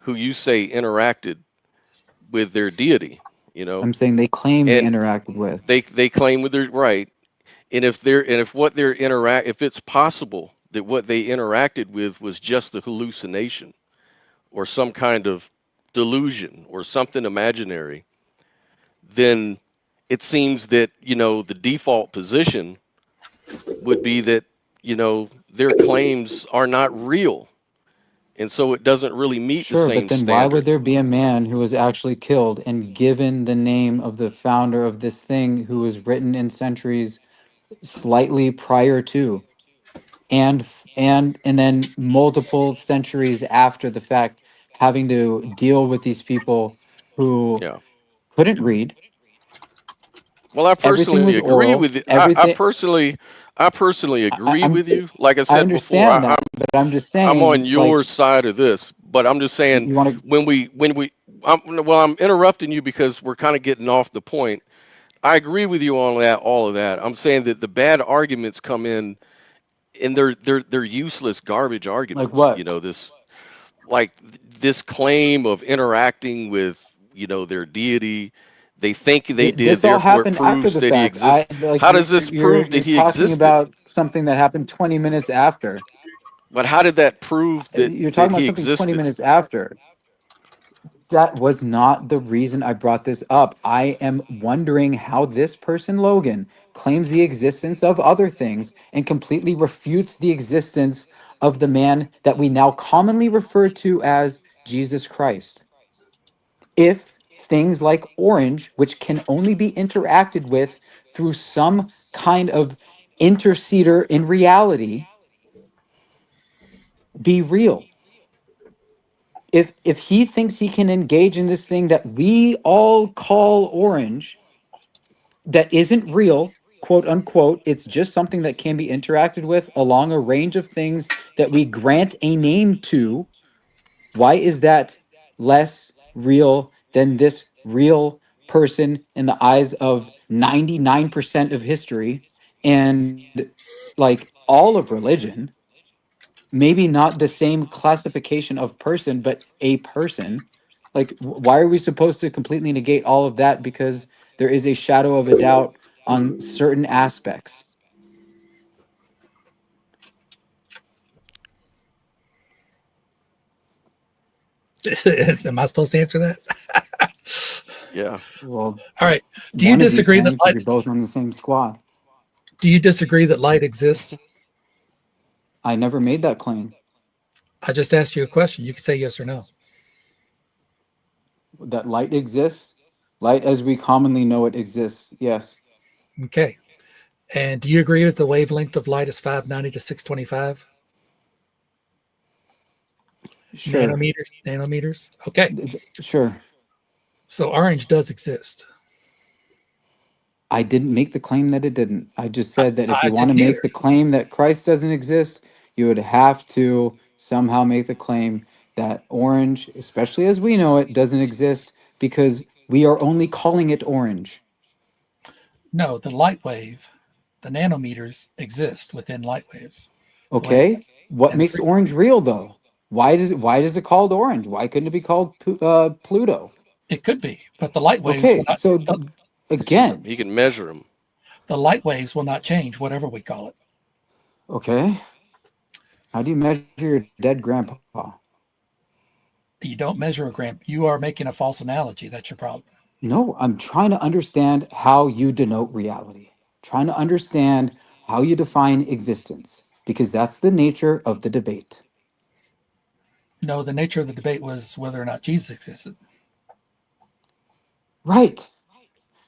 who you say interacted with their deity, you know, I'm saying they claim they and interacted with. they claim with their right, and if what they're interact if it's possible that what they interacted with was just a hallucination or some kind of delusion or something imaginary, then it seems that the default position would be that their claims are not real, and so it doesn't really meet the Sure, but same then why would standard. there be a man who was actually killed and given the name of the founder of this thing who was written in centuries slightly prior to, and then multiple centuries after the fact, having to deal with these people who Yeah. couldn't read, Well, I Everything personally was agree oral. with you. Everything. I personally agree I'm. with you. Like I I said before, understand that, but I'm just I'm on saying, your like, side of this. But I'm just saying you want to. I'm interrupting you because we're kind of getting off the point. I agree with you on that, all of that. I'm saying that the bad arguments come in, and they're useless garbage Like arguments. what? Like this claim of interacting with their deity. They think they did, This all therefore it happened after proves the that he fact. exists. How does this prove You're that he talking existed? about something that happened 20 minutes after. But how did that prove You're that talking about he something 20 existed? minutes after. That was not the reason I brought this up. I am wondering how this person, Logan, claims the existence of other things and completely refutes the existence of the man that we now commonly refer to as Jesus Christ. If things like orange, which can only be interacted with through some kind of interceder in reality, be real. If he thinks he can engage in this thing that we all call orange, that isn't real, quote unquote, it's just something that can be interacted with along a range of things that we grant a name to, why is that less real than this real person in the eyes of 99% of history and like all of religion? Maybe not the same classification of person, but a person. Like, why are we supposed to completely negate all of that because there is a shadow of a doubt on certain aspects? Am I supposed to answer that? Yeah. Well, All right. Do you one of you disagree can that because light? you're both on the same squad. Do you disagree that light exists? I never made that claim. I just asked you a question. You can say yes or no. That light exists. Light as we commonly know it exists. Yes. Okay. And do you agree that the wavelength of light is 590 to 625 Sure. nanometers? Nanometers. Okay. Sure. So orange does exist. I didn't make the claim that it didn't. I just said that if I you want to didn't make either. the claim that Christ doesn't exist, you would have to somehow make the claim that orange, especially as we know it, doesn't exist because we are only calling it orange. No, the light wave, the nanometers exist within light waves, the Okay? wavelength, What and the makes frequency. orange real though? Why does it called orange? Why couldn't it be called Pluto? It could be, but the light waves will Okay, not. so again, He can measure them. The light waves will not change, whatever we call it. okay. How do you measure your dead grandpa? You don't measure a gram. You are making a false analogy. That's your problem. No, I'm trying to understand how you denote reality. Trying to understand how you define existence, because that's the nature of the debate. No, the nature of the debate was whether or not Jesus existed. Right.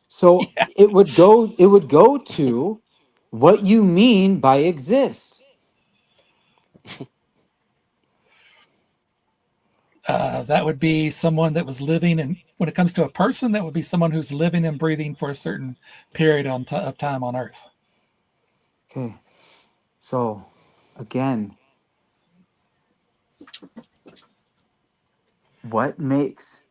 So Yeah. it would go to what you mean by exist. That would be someone that was living, and when it comes to a person, that would be someone who's living and breathing for a certain period of time on Earth. Okay. So again, what makes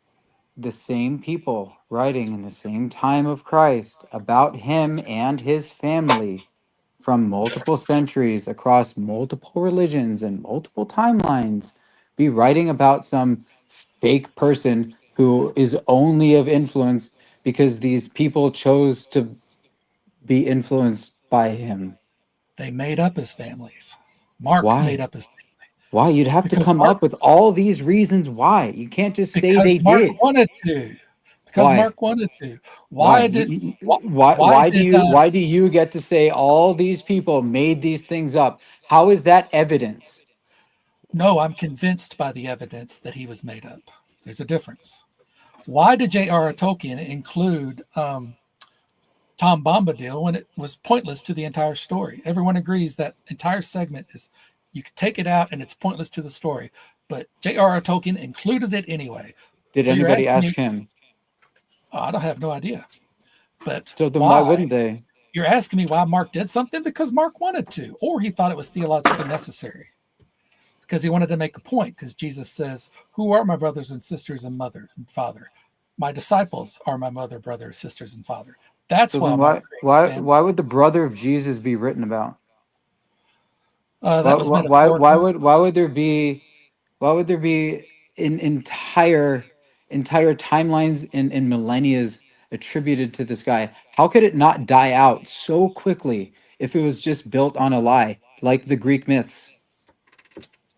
the same people writing in the same time of Christ about him and his family from multiple centuries across multiple religions and multiple timelines be writing about some fake person who is only of influence because these people chose to be influenced by him? They made up his families. Mark made Why? up his Why? You'd have to because come Mark up with all these reasons why. You can't just say because they Mark did. wanted to. Because Why? Mark wanted to. Why? Why did why, why Why do did you why do you get to say all these people made these things up? How is that evidence? no, I'm convinced by the evidence that he was made up. There's a difference. Why did J.R.R. Tolkien include Tom Bombadil when it was pointless to the entire story? Everyone agrees that entire segment is you could take it out and it's pointless to the story. But J.R.R. Tolkien included it anyway. Did So you're anybody asking ask me, him? oh, I don't have no idea. But So then why why? wouldn't they? You're asking me why Mark did something? Because Mark wanted to, or he thought it was theologically necessary. Because he wanted to make a point. Because Jesus says, "Who are my brothers and sisters and mother and father? My disciples are my mother, brother, sisters, and father." That's So why then Mark why created the why family. why would the brother of Jesus be written about? Why That was why why why metaphorical. would why would there be why would there be in entire timelines and millennias attributed to this guy? How could it not die out so quickly if it was just built on a lie, like the Greek myths?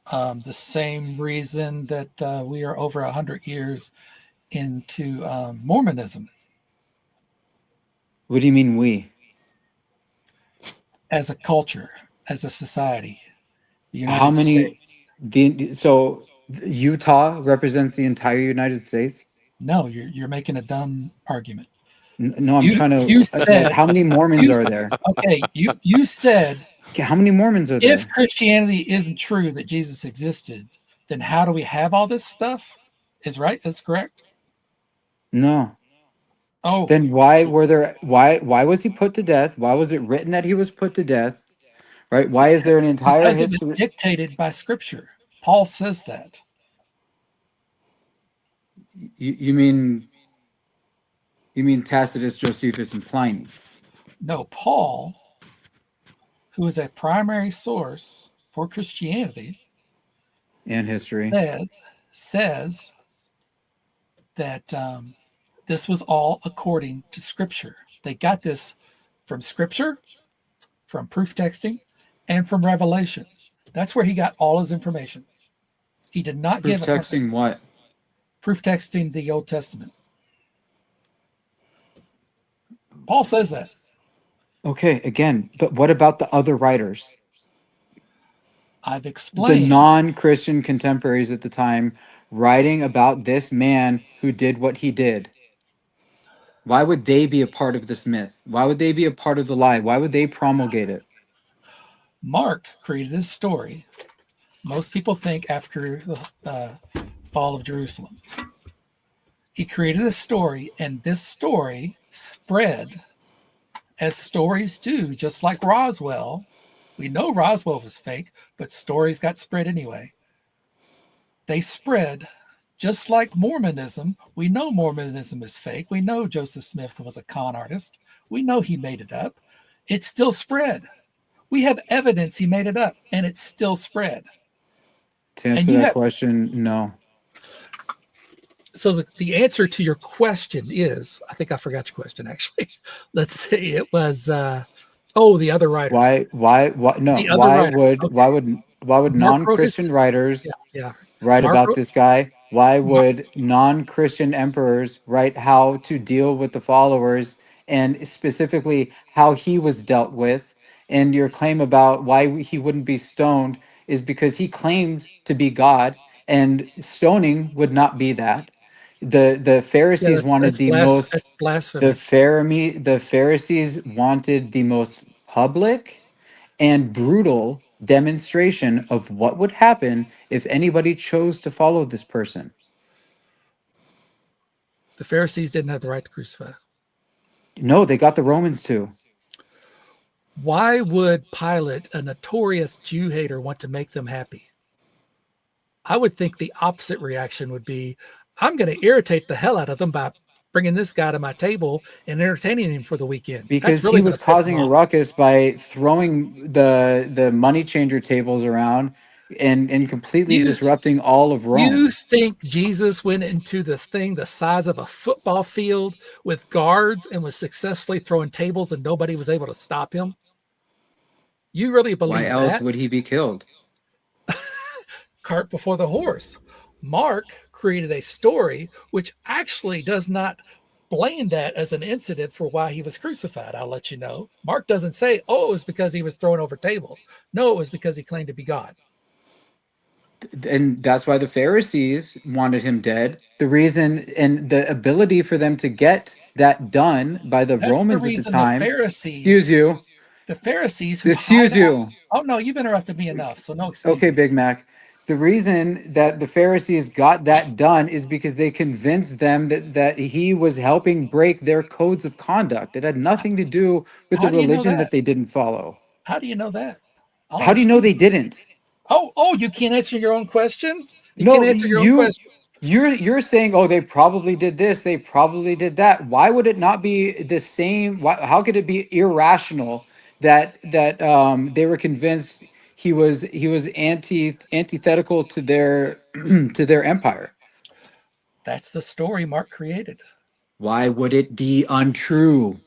The same reason that we are over 100 years into Mormonism What do you mean we? as a culture, as a society, the How United many States. Utah represents the entire United States? No, you're making a dumb argument. No, I'm You trying you to like said how many Mormons you are there? okay. You said Okay, how many Mormons are if there? Christianity isn't true that Jesus existed, then how do we have all this stuff? Is right? That's correct. No. Oh, Then why was he put to death? Why was it written that he was put to death? Right? Why is there an entire because it was history? dictated by Scripture. Paul says that. You mean Tacitus, Josephus, and Pliny No, Paul, who is a primary source for Christianity, and history? says says that this was all according to Scripture. They got this from Scripture, from proof texting, and from Revelation. That's where he got all his information. He did not Proof give it from texting what? proof texting the Old Testament. Paul says that. Okay, again, but what about the other writers? I've The explained. non-Christian contemporaries at the time writing about this man who did what he did. Why would they be a part of this myth? Why would they be a part of the lie? Why would they promulgate it? Mark created this story. Most people think after the fall of Jerusalem. He created a story, and this story spread as stories do, just like Roswell. We know Roswell was fake, but stories got spread anyway. They spread just like Mormonism. We know Mormonism is fake. We know Joseph Smith was a con artist. We know he made it up. It still spread. We have evidence he made it up, and it's still spread. To And answer you that have question, no. so the answer to your question is, I think I forgot your question actually. Let's see, it was the other writers. Why no, The other writers. Okay. why would Mark wrote his non-Christian yeah, writers yeah. write Mark about wrote this guy? Why Mark, would non-Christian emperors write how to deal with the followers and specifically how he was dealt with? And your claim about why he wouldn't be stoned is because he claimed to be God, and stoning would not be that. The yeah, Pharisees wanted that's the most that's blasphemy. the Pharisees wanted the most public and brutal demonstration of what would happen if anybody chose to follow this person. The Pharisees didn't have the right to crucify. No, they got the Romans too. Why would Pilate, a notorious Jew hater, want to make them happy? I would think the opposite reaction would be, I'm going to irritate the hell out of them by bringing this guy to my table and entertaining him for the weekend. That's Because he really going was to piss them causing a off. ruckus by throwing the money changer tables around and completely You disrupting all of you Rome. think Jesus went into the thing the size of a football field with guards and was successfully throwing tables and nobody was able to stop him? You really Why believe else that? would he be killed? Cart before the horse. Mark created a story which actually does not blame that as an incident for why he was crucified. I'll let you know. Mark doesn't say, oh, it was because he was throwing over tables. No, it was because he claimed to be God. And that's why the Pharisees wanted him dead. The reason and the ability for them to get that done by the That's the Romans at the reason the time. Pharisees, Excuse you. the Pharisees who hide Excuse out. you. Oh, no, you've interrupted me enough. So no Okay, excusing. Big Mac. The reason that the Pharisees got that done is because they convinced them that he was helping break their codes of conduct. It had nothing to do with the How do you know religion that that? they didn't follow. How do you know that? I'll How do you ask know you. they didn't? Oh, you can't answer your own question? You can't No, answer your own question. you're saying, oh, they probably did this, they probably did that. Why would it not be the same? How could it be irrational that they were convinced he was antithetical to their to their empire? That's the story Mark created Why would it be untrue?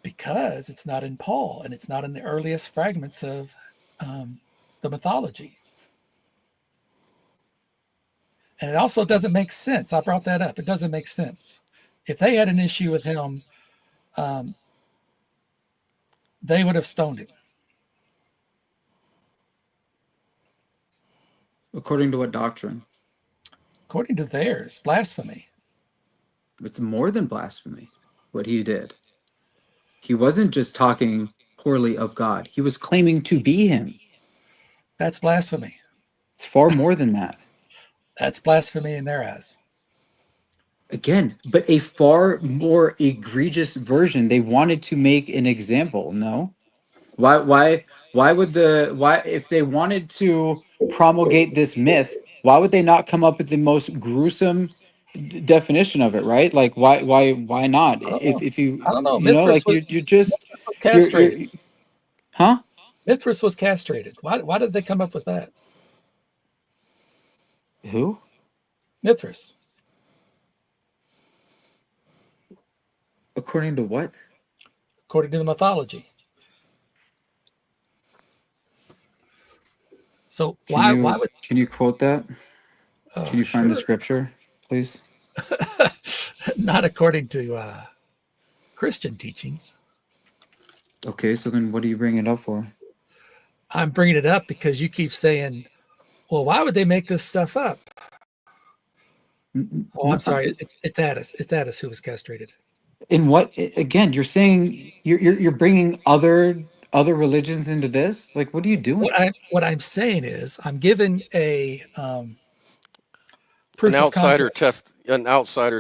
because it's not in Paul and it's not in the earliest fragments of the mythology. And it also doesn't make sense. I brought that up. It doesn't make sense. If they had an issue with him, um, they would have stoned him. According to what doctrine? According to theirs, blasphemy. It's more than blasphemy what he did. He wasn't just talking poorly of God. He was claiming to be him. That's blasphemy. It's far more than that. That's blasphemy in their eyes. Again, but a far more egregious version. They wanted to make an example. No, why would why if they wanted to promulgate this myth, why would they not come up with the most gruesome definition of it? Right? Like why not? I don't know. If I don't know. like you just Mithras was you're castrated. huh? Mithras was castrated. Why did they come up with that? Who? Mithras. According to what? According to the mythology. So why would can you quote that? Can you find the sure. scripture, please? Not according to Christian teachings. Okay, so then what do you bring it up for? I'm bringing it up because you keep saying, well, why would they make this stuff up? Oh, I'm sorry. It's Addis. It's Addis who was castrated. In what again? You're saying you're bringing other religions into this? Like, what are you doing? What I'm saying is I'm giving a An proof of outsider context.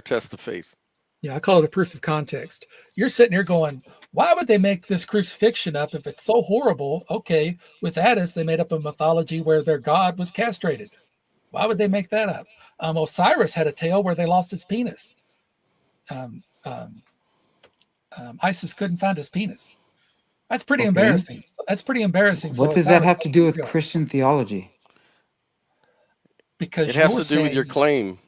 test of faith. Yeah, I call it a proof of context. You're sitting here going, why would they make this crucifixion up if it's so horrible? Okay, with Addis, they made up a mythology where their god was castrated. Why would they make that up? Osiris had a tale where they lost his penis. Um, um, Isis couldn't find his penis. That's pretty Okay. embarrassing. That's pretty embarrassing. What So does that Osiris, have to do with Christian theology? because It has you're to do with your saying, claim.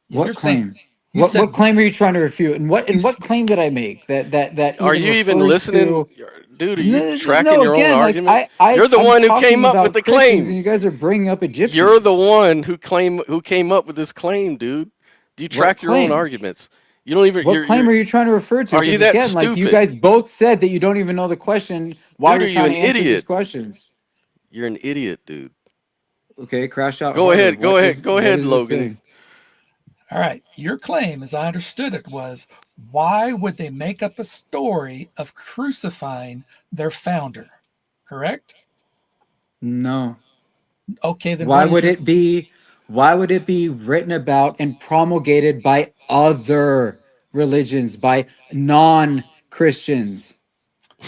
you're What saying, claim? you said, What claim are you trying to refute? And you, what claim did I make that Are even you even refers listening? to? Dude, are you tracking No, your own again, like argument? You're the I'm one who talking came up with about the Christians, and claim. you guys are bringing up You're the Egyptians. one who came up with this claim, dude. Do you What track your own claim? arguments? You don't even What claim are you trying to refer to? are you Because that again, like you stupid? guys both said that you don't even know the question while Dude, are you're you trying an to answer these idiot? questions. You're an idiot, dude. Okay, crash out Go harder. ahead, go ahead, go What ahead, does this Logan. say? all right, your claim, as I understood it, was why would they make up a story of crucifying their founder? Correct? No. Okay, then Why what is would your it be why would it be written about and promulgated by other religions, by non-Christians?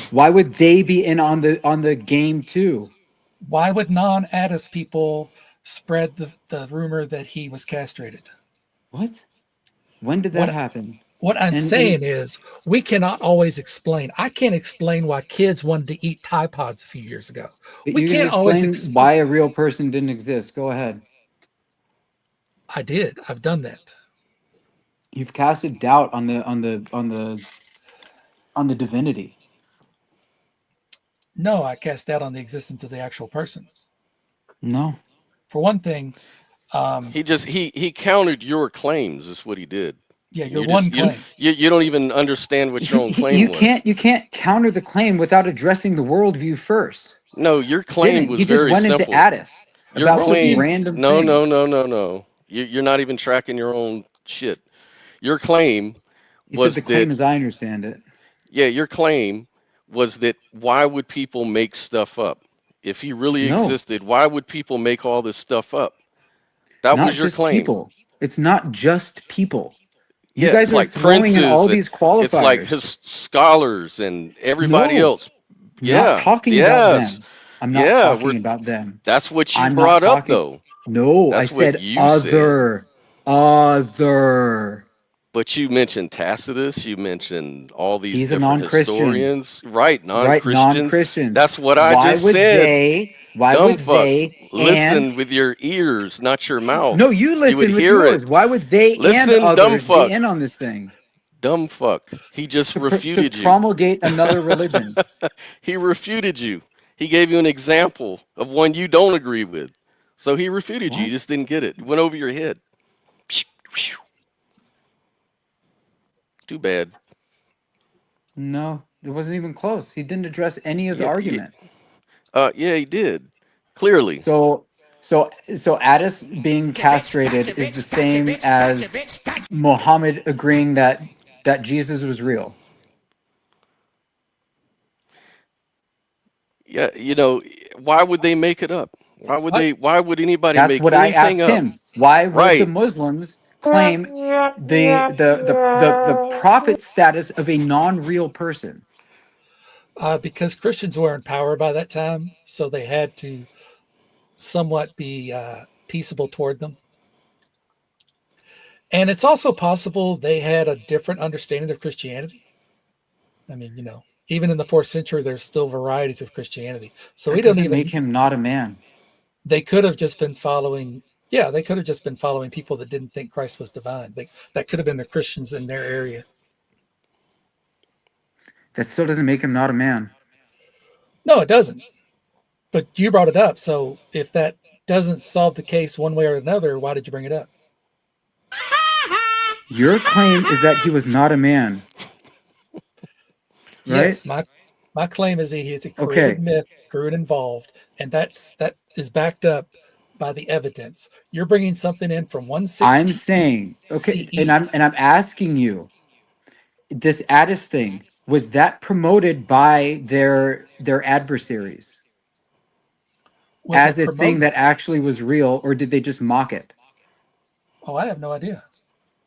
Why would they be in on the game too? why would non-Addis people spread the rumor that he was castrated? What? When did that What happen? what I'm And saying is we cannot always explain. I can't explain why kids wanted to eat Tide Pods a few years ago. We you can can't always explain why a real person didn't exist. Go ahead. I did. I've done that. You've casted doubt on the divinity. No, I cast doubt on the existence of the actual person. No. For one thing, He countered your claims. Is what he did. yeah, your You just one claim. you don't even understand what your own claim You was. can't counter the claim without addressing the worldview first. No, your He claim didn't. was He just very went into simple. Addis Your about some claim, random no, thing. no, no, no, no. You're not even tracking your own shit. Your claim He said was the that, claim as I understand it. yeah, your claim was that why would people make stuff up? if he really No, existed, why would people make all this stuff up? That not was your just claim. people. It's not just people. You Yeah, guys it's are like throwing in princes all and these it's like qualifiers. his scholars and everybody No, else. I'm not Yeah, talking about yes, them. I'm not yeah. talking about them. That's what you I'm not brought up, talking. though. No, I That's what said you said. other. Other. But you mentioned Tacitus. You mentioned all these He's a different non-Christian, historians, right? right? Non-Christians. Non-Christians. That's what I just said. Why Dumb would fuck. they and Listen with your ears, not your no, mouth. you You would listen with hear yours. it. Why would they and Listen, dumb others be fuck. in on this thing? Dumb fuck. He just To refuted you. promulgate another religion. He refuted you. He gave you an example of one you don't agree with. So he refuted you. You What? just didn't get it. It went over your head. Too bad. No, it wasn't even close. He didn't address any of the Yeah, yeah, argument. yeah, he did. Clearly. So, so Addis being castrated is the same as Muhammad agreeing that Jesus was real. Yeah, why would they make it up? What? Why would anybody That's make what I anything asked up? him. Why would the Right. Muslims claim the prophet status of a non-real person? Because Christians were in power by that time, so they had to somewhat be peaceable toward them. And it's also possible they had a different understanding of Christianity. I mean, even in the fourth century, there's still varieties of Christianity. So we That don't doesn't make even, him not a man. they could have just been following, yeah, they could have just been following people that didn't think Christ was divine. That could have been the Christians in their area. That still doesn't make him not a man. No, it doesn't. But you brought it up. So if that doesn't solve the case one way or another, why did you bring it up? Your claim is that he was not a man, right? Yes, my claim is he is a created Okay. myth, grew involved, and that is backed up by the evidence. You're bringing something in from I'm 116 saying, okay, and CE. I'm asking you, this Addis thing, was that promoted by their adversaries Was as it a thing promoted? that actually was real, or did they just mock it? Oh, I have no idea.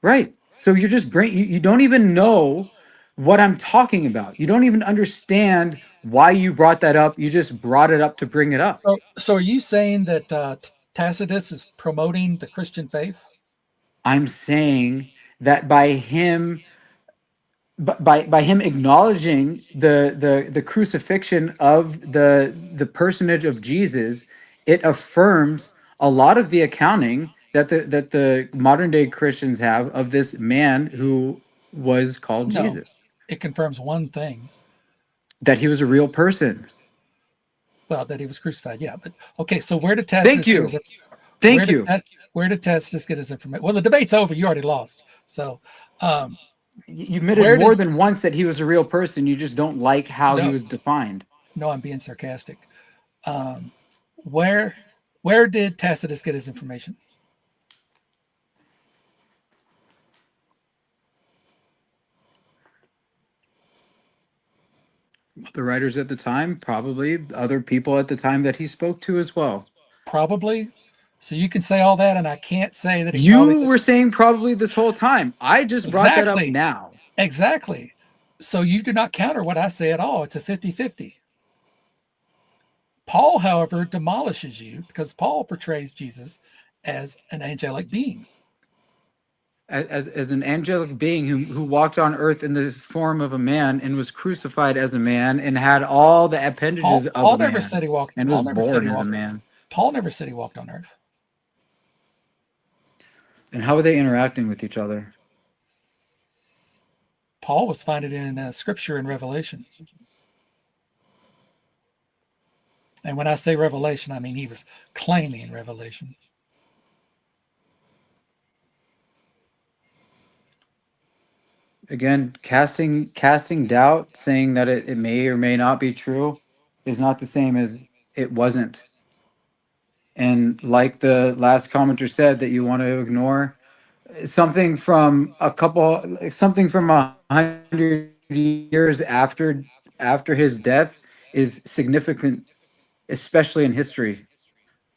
Right. So you're just you don't even know what I'm talking about. You don't even understand why you brought that up. You just brought it up to bring it up. So are you saying that Tacitus is promoting the Christian faith? I'm saying that by him by him acknowledging the crucifixion of the personage of Jesus, it affirms a lot of the accounting that the modern day Christians have of this man who was called No, Jesus, it confirms one thing. that he was a real person. Well, that he was crucified. Yeah, but okay. So where did Thank Tacitus get his you. where Thank did you. where did Tacitus get his information? Well, the debate's over. You already lost. So um, You admitted where more did than once that he was a real person. You just don't like how he no was defined. no? I'm being sarcastic. Um, where where did Tacitus get his information? The writers at the time, probably other people at the time that he spoke to as well. Probably. So you can say all that, and I can't say that he probably You just were saying probably this whole time. I just brought that up exactly now. exactly. So you do not counter what I say at all. It's a 50-50. Paul, however, demolishes you because Paul portrays Jesus as an angelic being. As an angelic being who walked on earth in the form of a man and was crucified as a man and had all the appendages of a Paul never man said he walked. and was Paul never said born he as a walked. man. Paul never said he walked on earth. And how are they interacting with each other? Paul was finding it in Scripture and Revelation. And when I say revelation, I mean he was claiming revelation. Again, casting doubt, saying that it may or may not be true, is not the same as it wasn't. And like the last commenter said, that you want to ignore something from 100 years after his death is significant especially in history.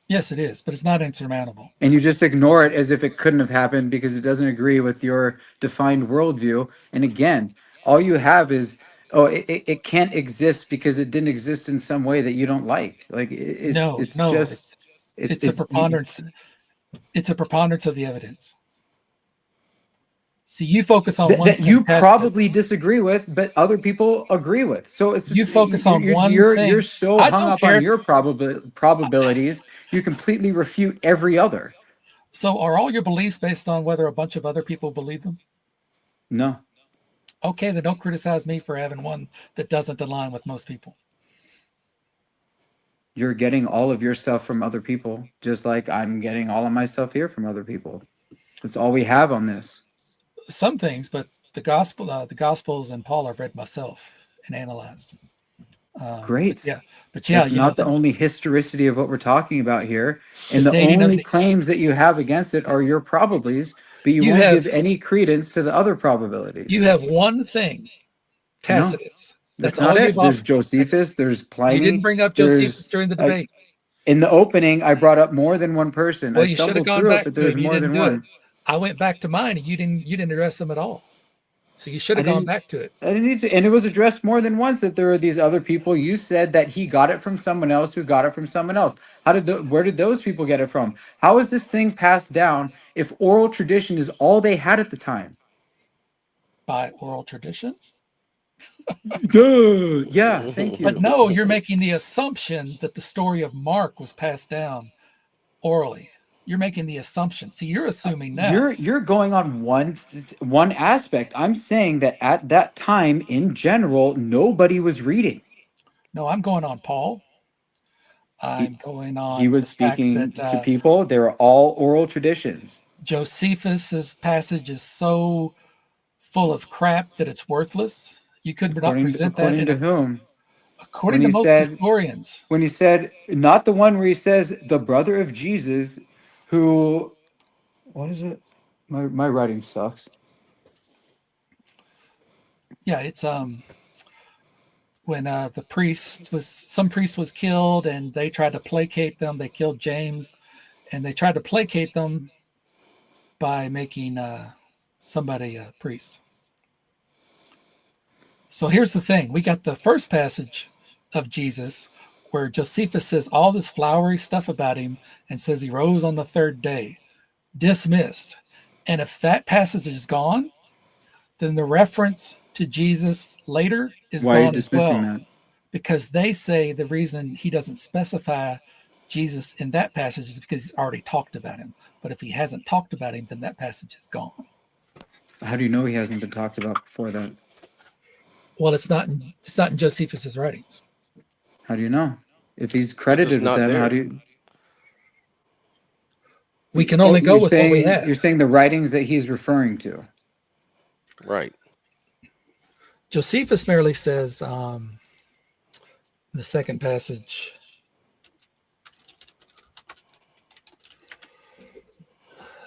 Yes, it is, but it's not insurmountable. And you just ignore it as if it couldn't have happened because it doesn't agree with your defined worldview. And again, all you have is, oh, it can't exist because it didn't exist in some way that you don't like. Like No, it's no, just it's a preponderance. It's a preponderance of the evidence. See, you focus on one that thing, you probably disagree with, but other people agree with. So it's you just, focus on one you're thing. so I hung don't up care. on your probabilities, you completely refute every other. So, are all your beliefs based on whether a bunch of other people believe them? No. Okay, then don't criticize me for having one that doesn't align with most people. You're getting all of your stuff from other people, just like I'm getting all of my stuff here from other people. That's all we have on this. Some things, but the Gospels and Paul I've read myself and analyzed. Great. But yeah, That's not the only historicity of what we're talking about here. the And the dating of only the claims that you have against it are your probablys, but you you won't have give any credence to the other you probabilities. have one thing, No, Tacitus. That's that's not all it. you've There's offered. That's Josephus, there's You didn't Pliny, bring up Josephus there's during the like debate. in the opening, I brought up more than one person. I Well, you should have stumbled gone through it, back but to it there's and you more didn't than do it. one. I went back to mine and you didn't address them at all. So you should I have gone didn't back to it. I didn't need to, and it was addressed more than once that there are these other people. You said that he got it from someone else who got it from someone else. Where did those people get it from? How is this thing passed down if oral tradition is all they had at the time? By oral tradition. Duh. Yeah, thank But you. no, you're making the assumption that the story of Mark was passed down orally. You're making the assumption. See, you're assuming now. You're going on one aspect. I'm saying that at that time in general nobody was reading. No, I'm going on Paul. He I'm going he on was the fact speaking that to people. They were all oral traditions. Josephus's passage is so full of crap that it's worthless. You could not present that According in to a whom? When according to he most said historians. when he said not the one where he says the brother of Jesus who what is it? My writing sucks. Yeah, it's when some priest was killed and they tried to placate them. They killed James, and they tried to placate them by making somebody a priest. So here's the thing: we got the first passage of Jesus where Josephus says all this flowery stuff about him and says he rose on the third day. Dismissed. And if that passage is gone, then the reference to Jesus later is Why are you gone as dismissing well, that? because they say the reason he doesn't specify Jesus in that passage is because he's already talked about him. But if he hasn't talked about him, then that passage is gone. How do you know he hasn't been talked about before that? Well, it's not in Josephus's writings. How do you know? If he's It's just credited with not them, how there. do you We can oh, only go with what we have. you're saying the writings that he's referring to. Right. Josephus merely says the second passage.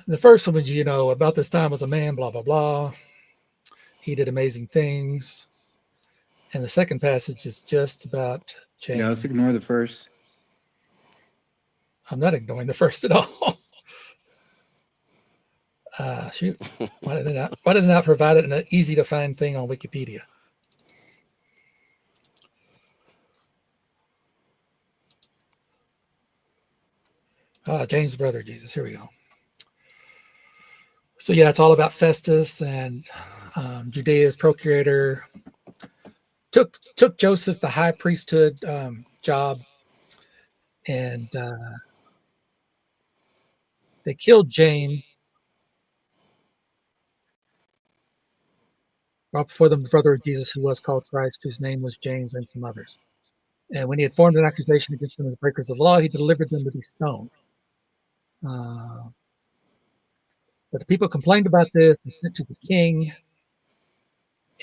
The first one was, about this time was a man, blah, blah, blah. He did amazing things. And the second passage is just about James. Yeah, let's ignore the first. I'm not ignoring the first at all. Shoot. Why did they not provide it in an easy to find thing on Wikipedia? James' brother, Jesus. Here we go. So yeah, it's all about Festus and Judea's procurator took Joseph the high priesthood job, and they killed James. Brought before them the brother of Jesus, who was called Christ, whose name was James, and some others. And when he had formed an accusation against them as breakers of the law, he delivered them to be stoned. But the people complained about this and sent to the king,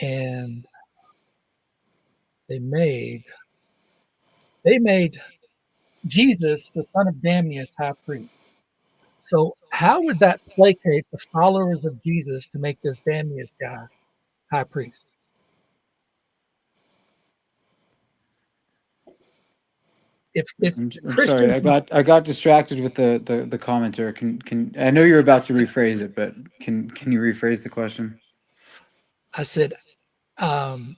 and they made Jesus, the son of Damnius, high priest. So how would that placate the followers of Jesus to make this Damnius guy high priest? if I'm sorry. Christians, I got distracted with the commenter. Can I know you're about to rephrase it, but can you rephrase the question? I said, um,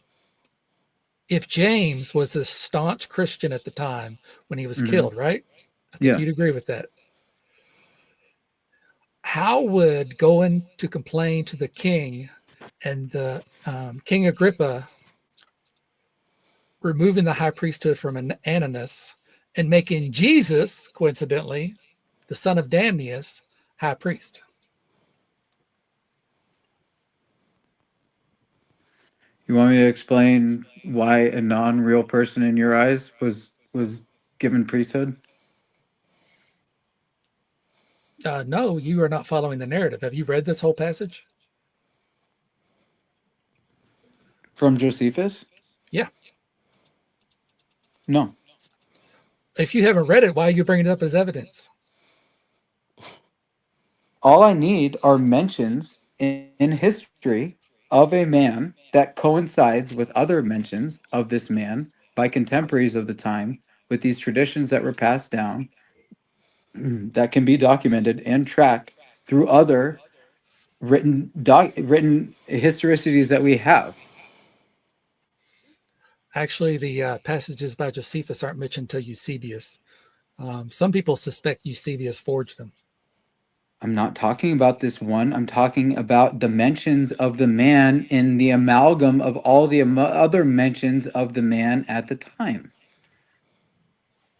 if James was a staunch Christian at the time when he was Hmm. killed, right? I think Yeah. you'd agree with that. How would going to complain to the king and the King Agrippa removing the high priesthood from Ananus and making Jesus, coincidentally, the son of Damnius, high priest? You want me to explain why a non-real person in your eyes was given priesthood No, you are not following the narrative. Have you read this whole passage? from Josephus? Yeah. No. If you haven't read it, why are you bringing it up as evidence? All I need are mentions in history of a man that coincides with other mentions of this man by contemporaries of the time with these traditions that were passed down that can be documented and tracked through other written historicities that we have. Actually, the passages by Josephus aren't mentioned until Eusebius. Some people suspect Eusebius forged them. I'm not talking about this one. I'm talking about the mentions of the man in the amalgam of all the other mentions of the man at the time.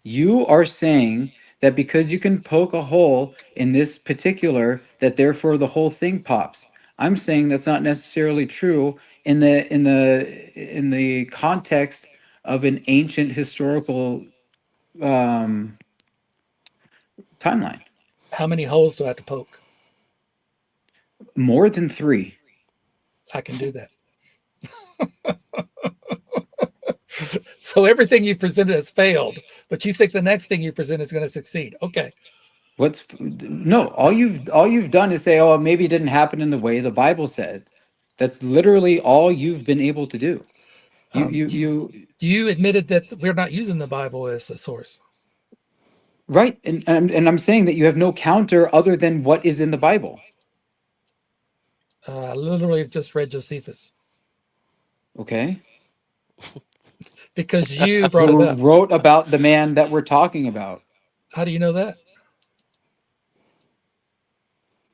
You are saying that because you can poke a hole in this particular, that therefore the whole thing pops. I'm saying that's not necessarily true in the context of an ancient historical um, timeline. How many holes do I have to poke? More than three. I can do that. So everything you presented has failed, but you think the next thing you present is going to succeed. Okay. No, all you've done is say, oh, maybe it didn't happen in the way the Bible said. That's literally all you've been able to do. You Um, you you, you you admitted that we're not using the Bible as a source. right, and I'm saying that you have no counter other than what is in the Bible. I literally just read Josephus Okay, because you brought it who up. wrote about the man that we're talking about? How do you know that?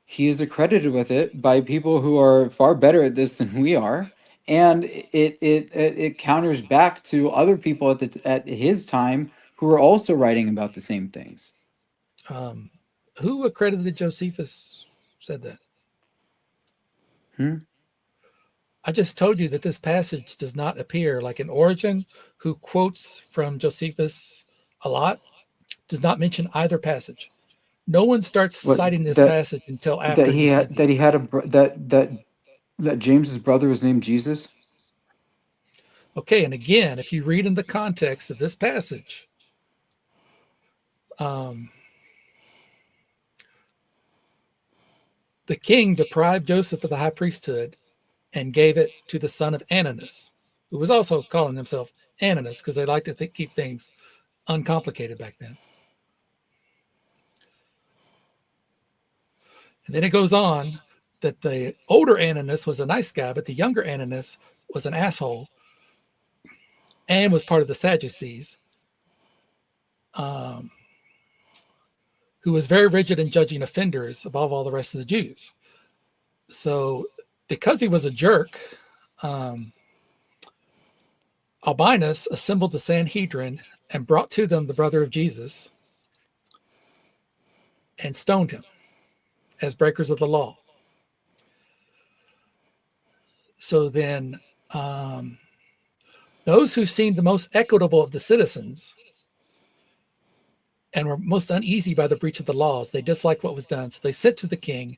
He is accredited with it by people who are far better at this than we are, and it counters back to other people at his time who are also writing about the same things. Um, who accredited Josephus said that? Hmm? I just told you that this passage does not appear like an Origen, who quotes from Josephus a lot, does not mention either passage. No one starts What citing this that passage until after Eusebius. he had that James's brother was named Jesus? Okay, and again, if you read in the context of this passage, um, the king deprived Joseph of the high priesthood and gave it to the son of Ananus, who was also calling himself Ananus because they liked to keep things uncomplicated back then. And then it goes on that the older Ananus was a nice guy, but the younger Ananus was an asshole and was part of the Sadducees, um, who was very rigid in judging offenders above all the rest of the Jews. So, because he was a jerk, um, Albinus assembled the Sanhedrin and brought to them the brother of Jesus and stoned him as breakers of the law. So then, um, those who seemed the most equitable of the citizens and were most uneasy by the breach of the laws, they disliked what was done. So they sent to the king,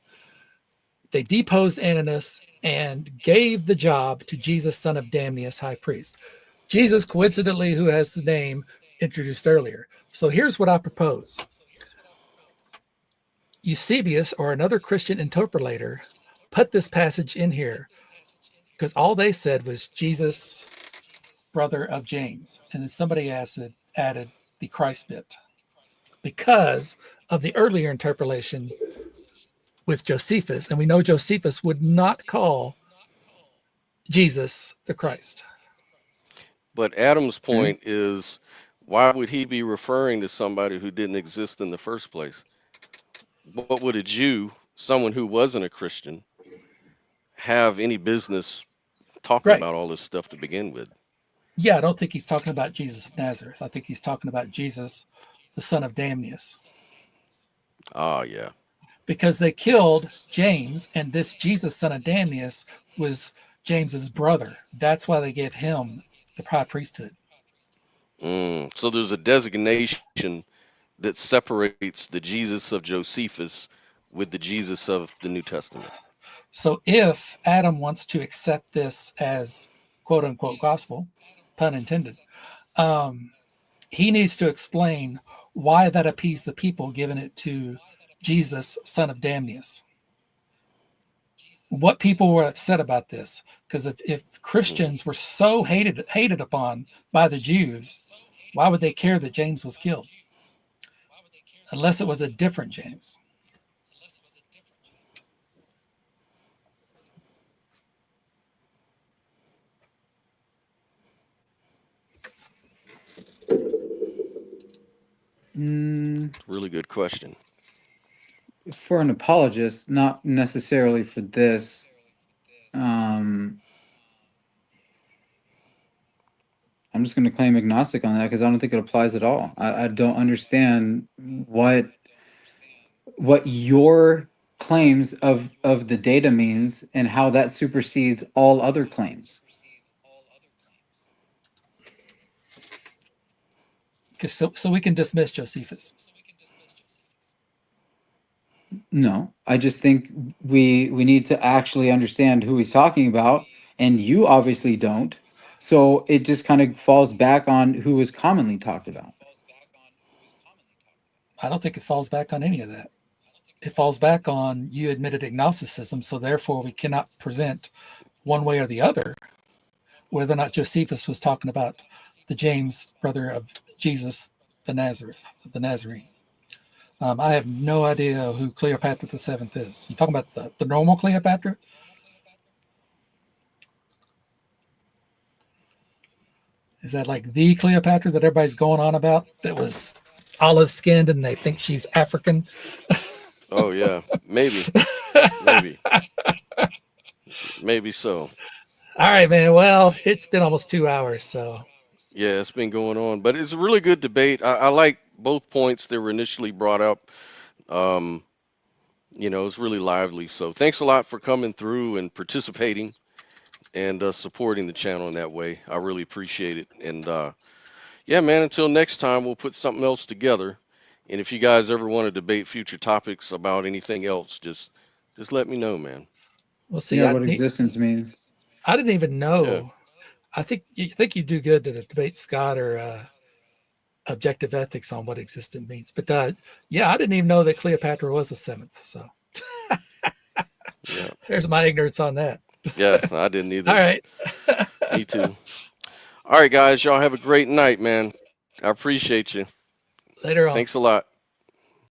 they deposed Ananus and gave the job to Jesus, son of Damnius, high priest. Jesus, coincidentally, who has the name introduced earlier. So here's what I propose. Eusebius or another Christian interpolator put this passage in here because all they said was Jesus, brother of James. And then somebody added the Christ bit because of the earlier interpolation with Josephus. And we know Josephus would not call Jesus the Christ. But Adam's Okay. point is, why would he be referring to somebody who didn't exist in the first place? What would a Jew, someone who wasn't a Christian, have any business talking Right. about all this stuff to begin with? Yeah, I don't think he's talking about Jesus of Nazareth. I think he's talking about Jesus, the son of Damnius. Ah, yeah. Because they killed James, and this Jesus, son of Damnius, was James's brother. That's why they gave him the high priesthood. So there's a designation that separates the Jesus of Josephus with the Jesus of the New Testament. So if Adam wants to accept this as quote unquote gospel, pun intended, he needs to explain why that appeased the people, giving it to Jesus, son of Damnius. What people were upset about this, because if Christians were so hated upon by the Jews, why would they care that James was killed? Unless it was a different James. Really good question. For an apologist, not necessarily for this. I'm just going to claim agnostic on that because I don't think it applies at all. I don't understand what your claims of the data means and how that supersedes all other claims. So we can dismiss Josephus. No, I just think we need to actually understand who he's talking about, and you obviously don't. So it just kind of falls back on who is commonly talked about. I don't think it falls back on any of that. It falls back on you admitted agnosticism, so therefore we cannot present one way or the other whether or not Josephus was talking about the James, brother of Jesus, the Nazarene. I have no idea who Cleopatra the Seventh is. You talking about the normal Cleopatra? Is that like the Cleopatra that everybody's going on about that was olive skinned and they think she's African? Oh, yeah. Maybe. Maybe. Maybe so. All right, man. Well, it's been almost 2 hours, so. Yeah, it's been going on. But it's a really good debate. I like both points that were initially brought up. It's really lively. So thanks a lot for coming through and participating and supporting the channel in that way. I really appreciate it. And yeah, man, until next time, we'll put something else together. And if you guys ever want to debate future topics about anything else, just let me know, man. We'll see. Yeah, what existence means. I didn't even know. Yeah. I think you do good to debate Scott or objective ethics on what existence means. But yeah, I didn't even know that Cleopatra was the seventh. So Yeah. there's my ignorance on that. Yeah, I didn't either. All right. Me too. All right, guys, y'all have a great night, man. I appreciate you. Later on. Thanks a lot.